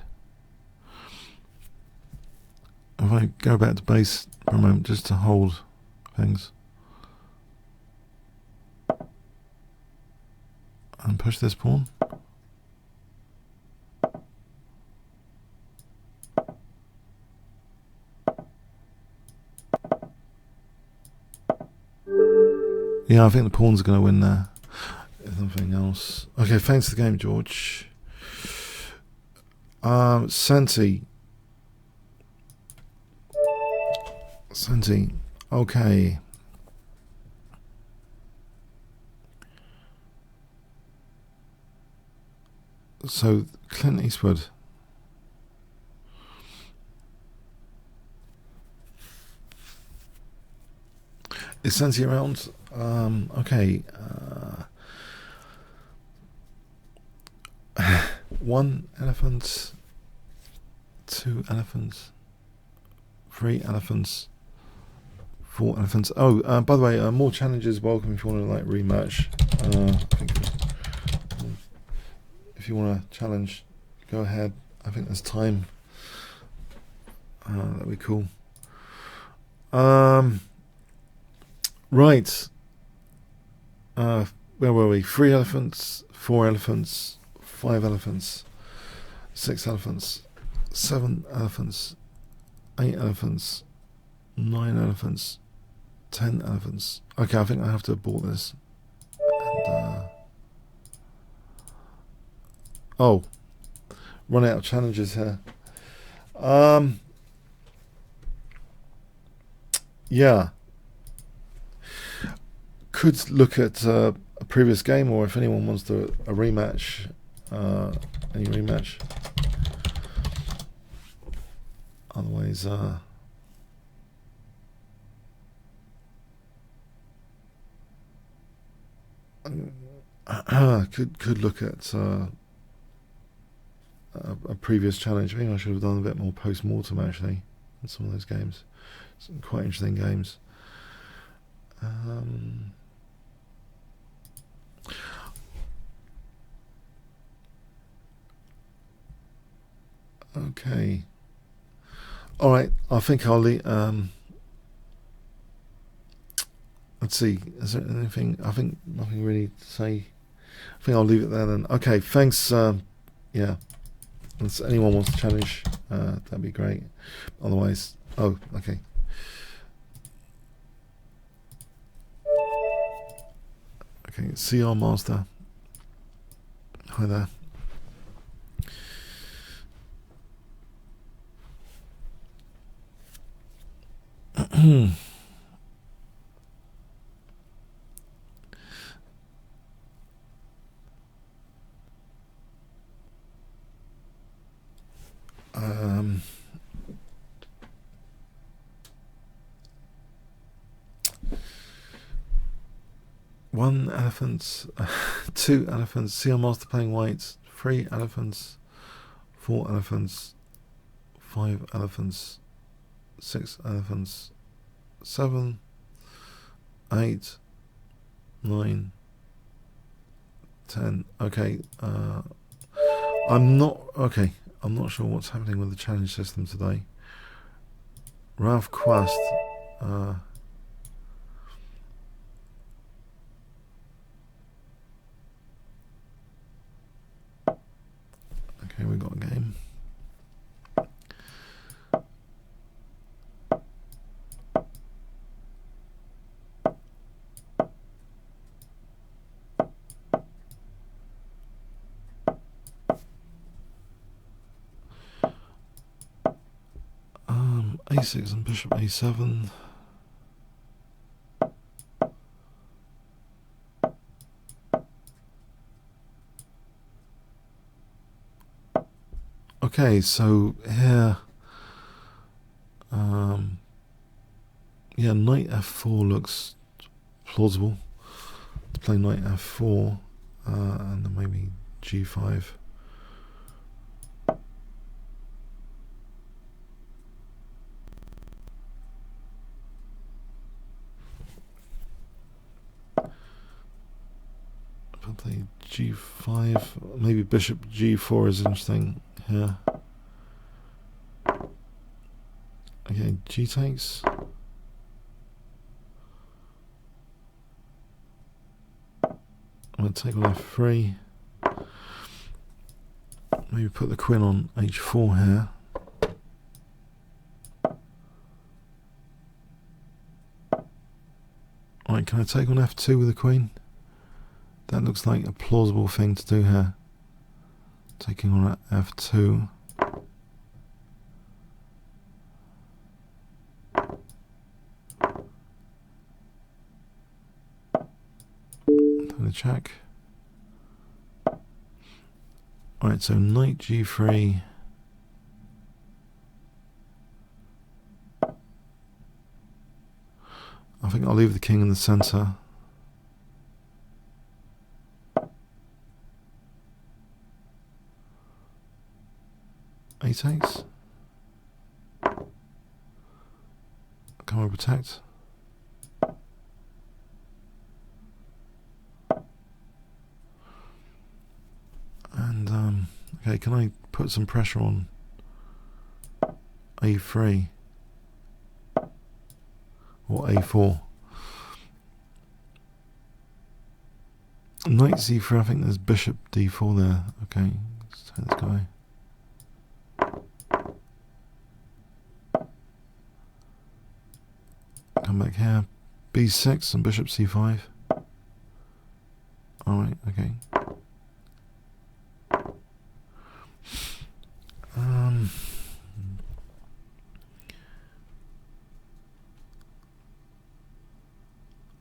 If I go back to base for a moment just to hold things and push this pawn. Yeah, I think the pawns are going to win there. If nothing else. Okay, thanks for the game, George. Santi. Okay. So, Clint Eastwood. Is Santi around? Okay. 1 elephant, 2 elephants, 3 elephants, 4 elephants. Oh, by the way, more challenges welcome if you want to like rematch. If you want to challenge, go ahead. I think there's time. That'd be cool. Right. Where were we? 3 elephants, 4 elephants, 5 elephants, 6 elephants, 7 elephants, 8 elephants, 9 elephants, 10 elephants. Okay, I think I have to abort this. And, oh, run out of challenges here. Yeah. Could look at a previous game, or if anyone wants to a rematch, any rematch. Otherwise, could look at a previous challenge. Maybe I should have done a bit more post-mortem actually in some of those games. Some quite interesting games. Okay. All right. I think I'll leave. Let's see. Is there anything? I think nothing really to say. I think I'll leave it there then. Okay. Thanks. Yeah. If anyone wants to challenge, that'd be great. Otherwise, oh, okay. Okay. CR Master. Hi there. One elephant, 2 elephants, CR Master playing white, 3 elephants, 4 elephants, 5 elephants, 6 elephants, 7, 8, 9, 10. Okay, I'm not sure what's happening with the challenge system today. Ralph Quast, okay, we got a game. a6 and bishop a7. Okay, so here, yeah, knight f4 looks plausible. To play knight f4, and then maybe g5. If I play g5, maybe bishop g4 is interesting here. Okay, g takes. I'm going to take on f3. Maybe put the queen on h4 here. Alright, can I take on f2 with the queen? That looks like a plausible thing to do here. Taking on f2. The check. Alright, so knight g3. I think I'll leave the king in the center. A takes. Come on, protect. And okay, can I put some pressure on a3 or a4? Knight c3. I think there's bishop d4 there. Okay, let's take this guy. Come back here. b6 and bishop c5. Alright, okay.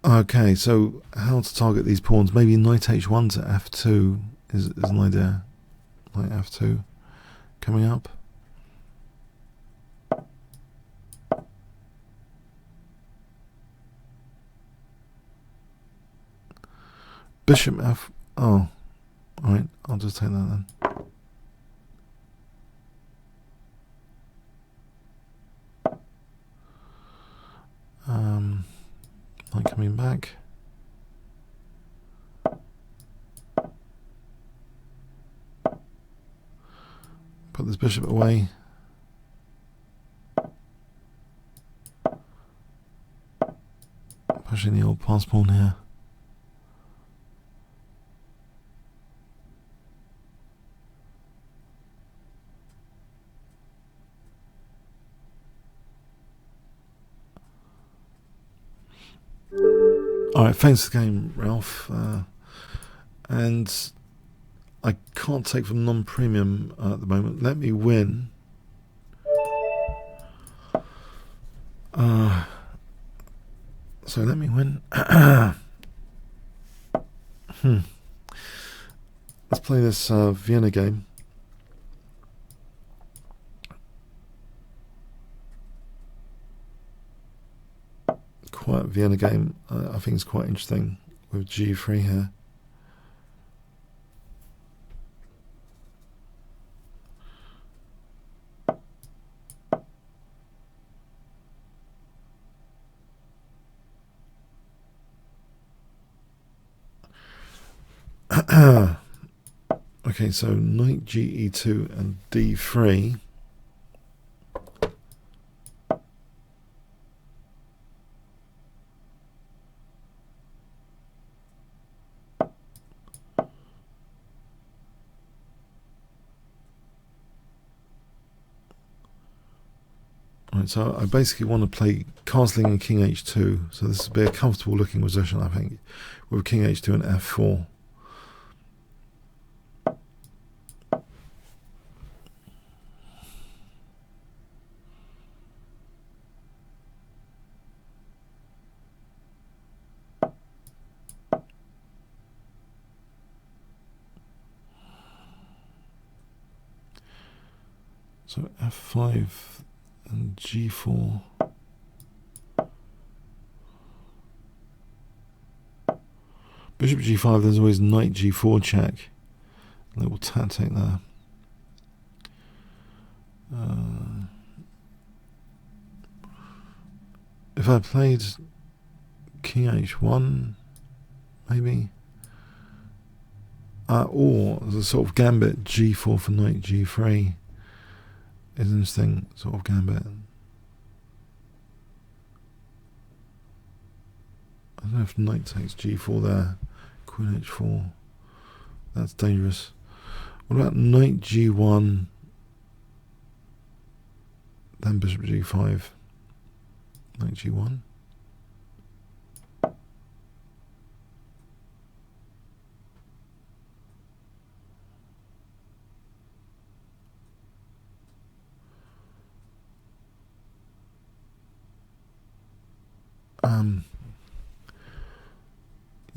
Okay, so how to target these pawns? Maybe knight h1 to f2 is an idea. Knight f2 coming up. Bishop f. Oh, alright, I'll just take that then. Knight coming back. Put this bishop away. Pushing the old pass pawn here. Alright, thanks for the game, Ralph. And I can't take from non-premium at the moment. Let me win. So let me win. Let's play this Vienna game. Quiet Vienna game. I think it's quite interesting with g3 here. Okay, so knight ge2 and d3. Right, so I basically want to play castling and king h2. So this would be a comfortable looking position, I think, with king h2 and f4. So f5 and g4. Bishop g5, there's always knight g4 check. A little tactic there. If I played king h1, maybe. Or as a sort of gambit, g4 for knight g3 is an interesting sort of gambit. I don't know if knight takes g4 there, queen h4. That's dangerous. What about knight g1, then bishop g5, knight g1?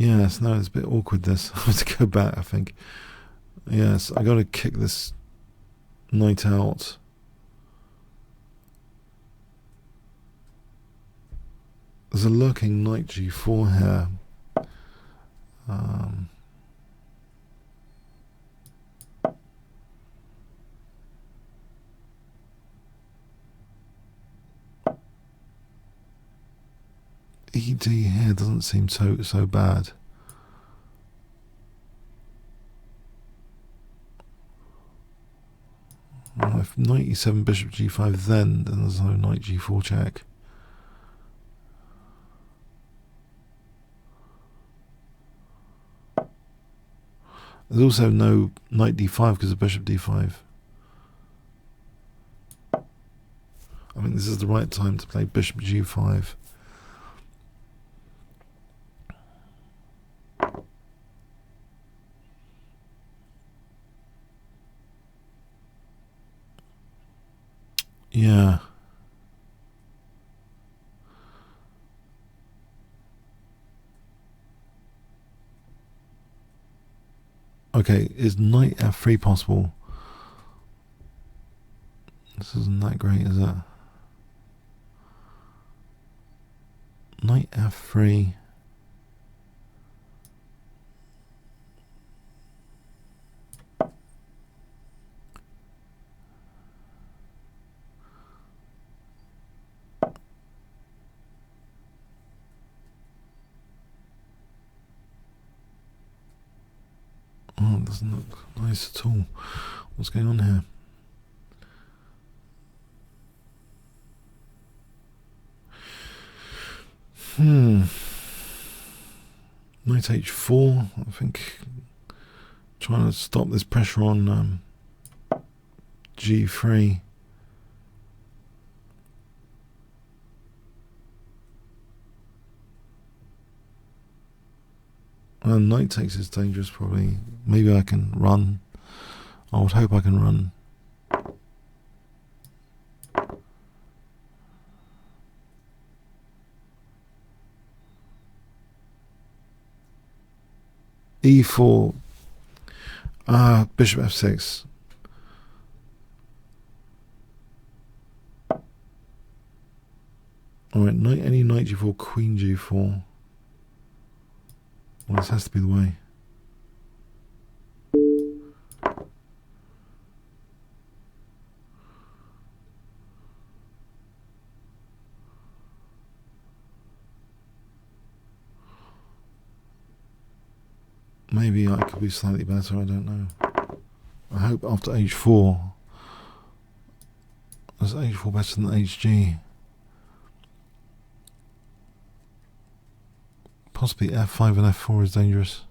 Yes, no, it's a bit awkward this. I have to go back, I think. Yes, I got to kick this knight out. There's a lurking knight g4 here. ED here doesn't seem so bad. Well, if knight e7, bishop g5, then there's no knight g4 check. There's also no knight d5 because of bishop d5. I mean, this is the right time to play bishop g5. Yeah. Okay, is knight f3 possible? This isn't that great, is it? Knight f3. Oh, it doesn't look nice at all. What's going on here? Knight h4, I think. Trying to stop this pressure on g3. Knight takes is dangerous, probably. Maybe I can run. I would hope I can run. e4. Bishop f6. Alright, any knight g4, queen g4. Well, this has to be the way. Maybe I could be slightly better, I don't know. I hope after h4, is h4 better than hg? Possibly f5 and f4 is dangerous.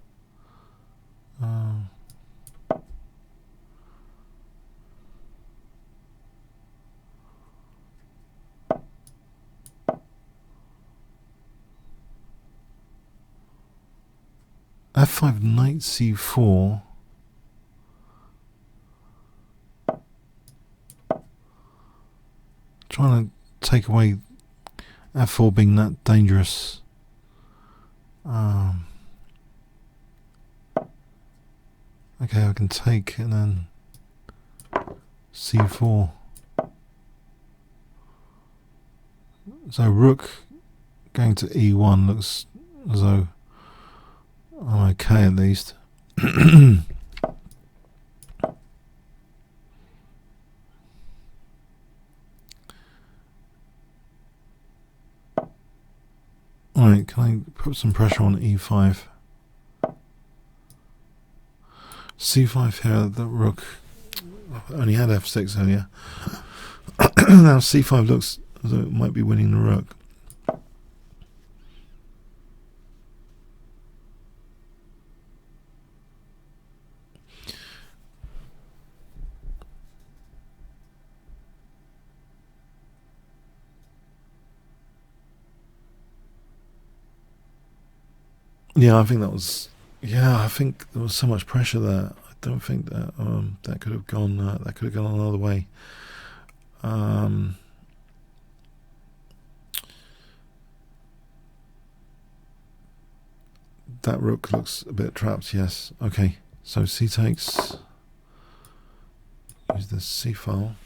f5 knight c4. Trying to take away f4 being that dangerous. Okay, I can take and then c4. So rook going to e1 looks as though I'm okay at least. Alright, can I put some pressure on e5? c5 here, the rook only had f6 earlier. Now c5 looks as though it might be winning the rook. Yeah, I think that was. Yeah, I think there was so much pressure there. I don't think that that could have gone. That could have gone another way. That rook looks a bit trapped. Yes. Okay. So c takes. Use the c file.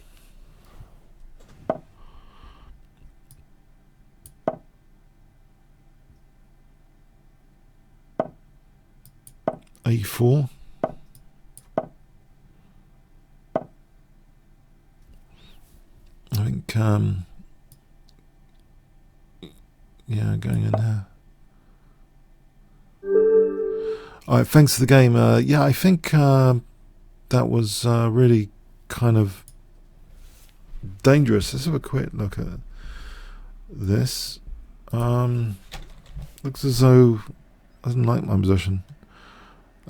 a4. I think, yeah, going in there. Alright, thanks for the game. Yeah, I think that was really kind of dangerous. Let's have a quick look at this. Looks as though I didn't like my position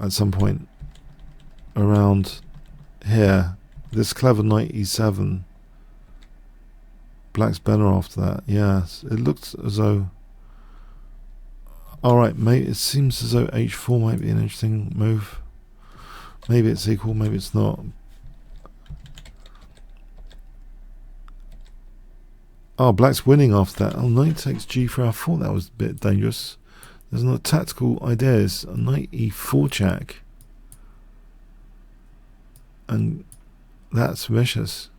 at some point around here. This clever knight e7. Black's better after that. Yes, it looks as though. Alright, mate, it seems as though h4 might be an interesting move. Maybe it's equal, maybe it's not. Oh, Black's winning after that. Oh, knight takes g4. I thought that was a bit dangerous. There's no tactical ideas. A knight e4 check. And that's vicious.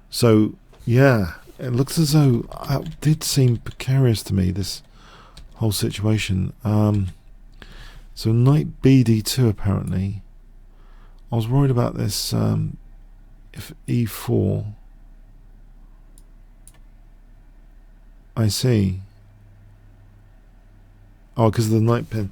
So, yeah, it looks as though it did seem precarious to me, this whole situation. So knight bd2 apparently. I was worried about this. If e4, I see. Oh, because of the knight pin.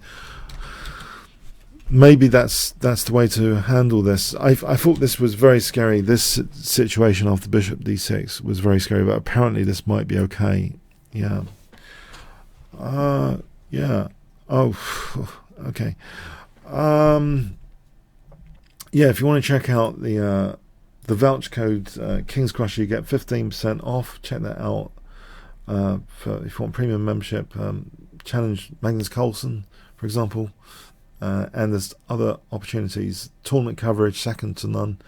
Maybe that's the way to handle this. I thought this was very scary. This situation after bishop d6 was very scary, but apparently this might be okay. Yeah. Yeah. Oh, okay. Yeah, if you want to check out the voucher code Kingscrusher, you get 15% off. Check that out. If you want premium membership, challenge Magnus Carlsen, for example. And there's other opportunities. Tournament coverage, second to none.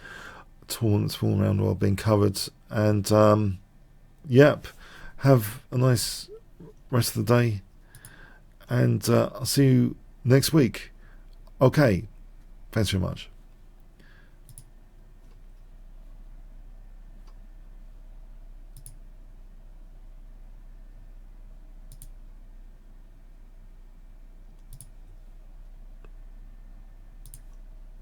Tournaments all around the world being covered. And yep, have a nice rest of the day. And I'll see you next week. Okay, thanks very much.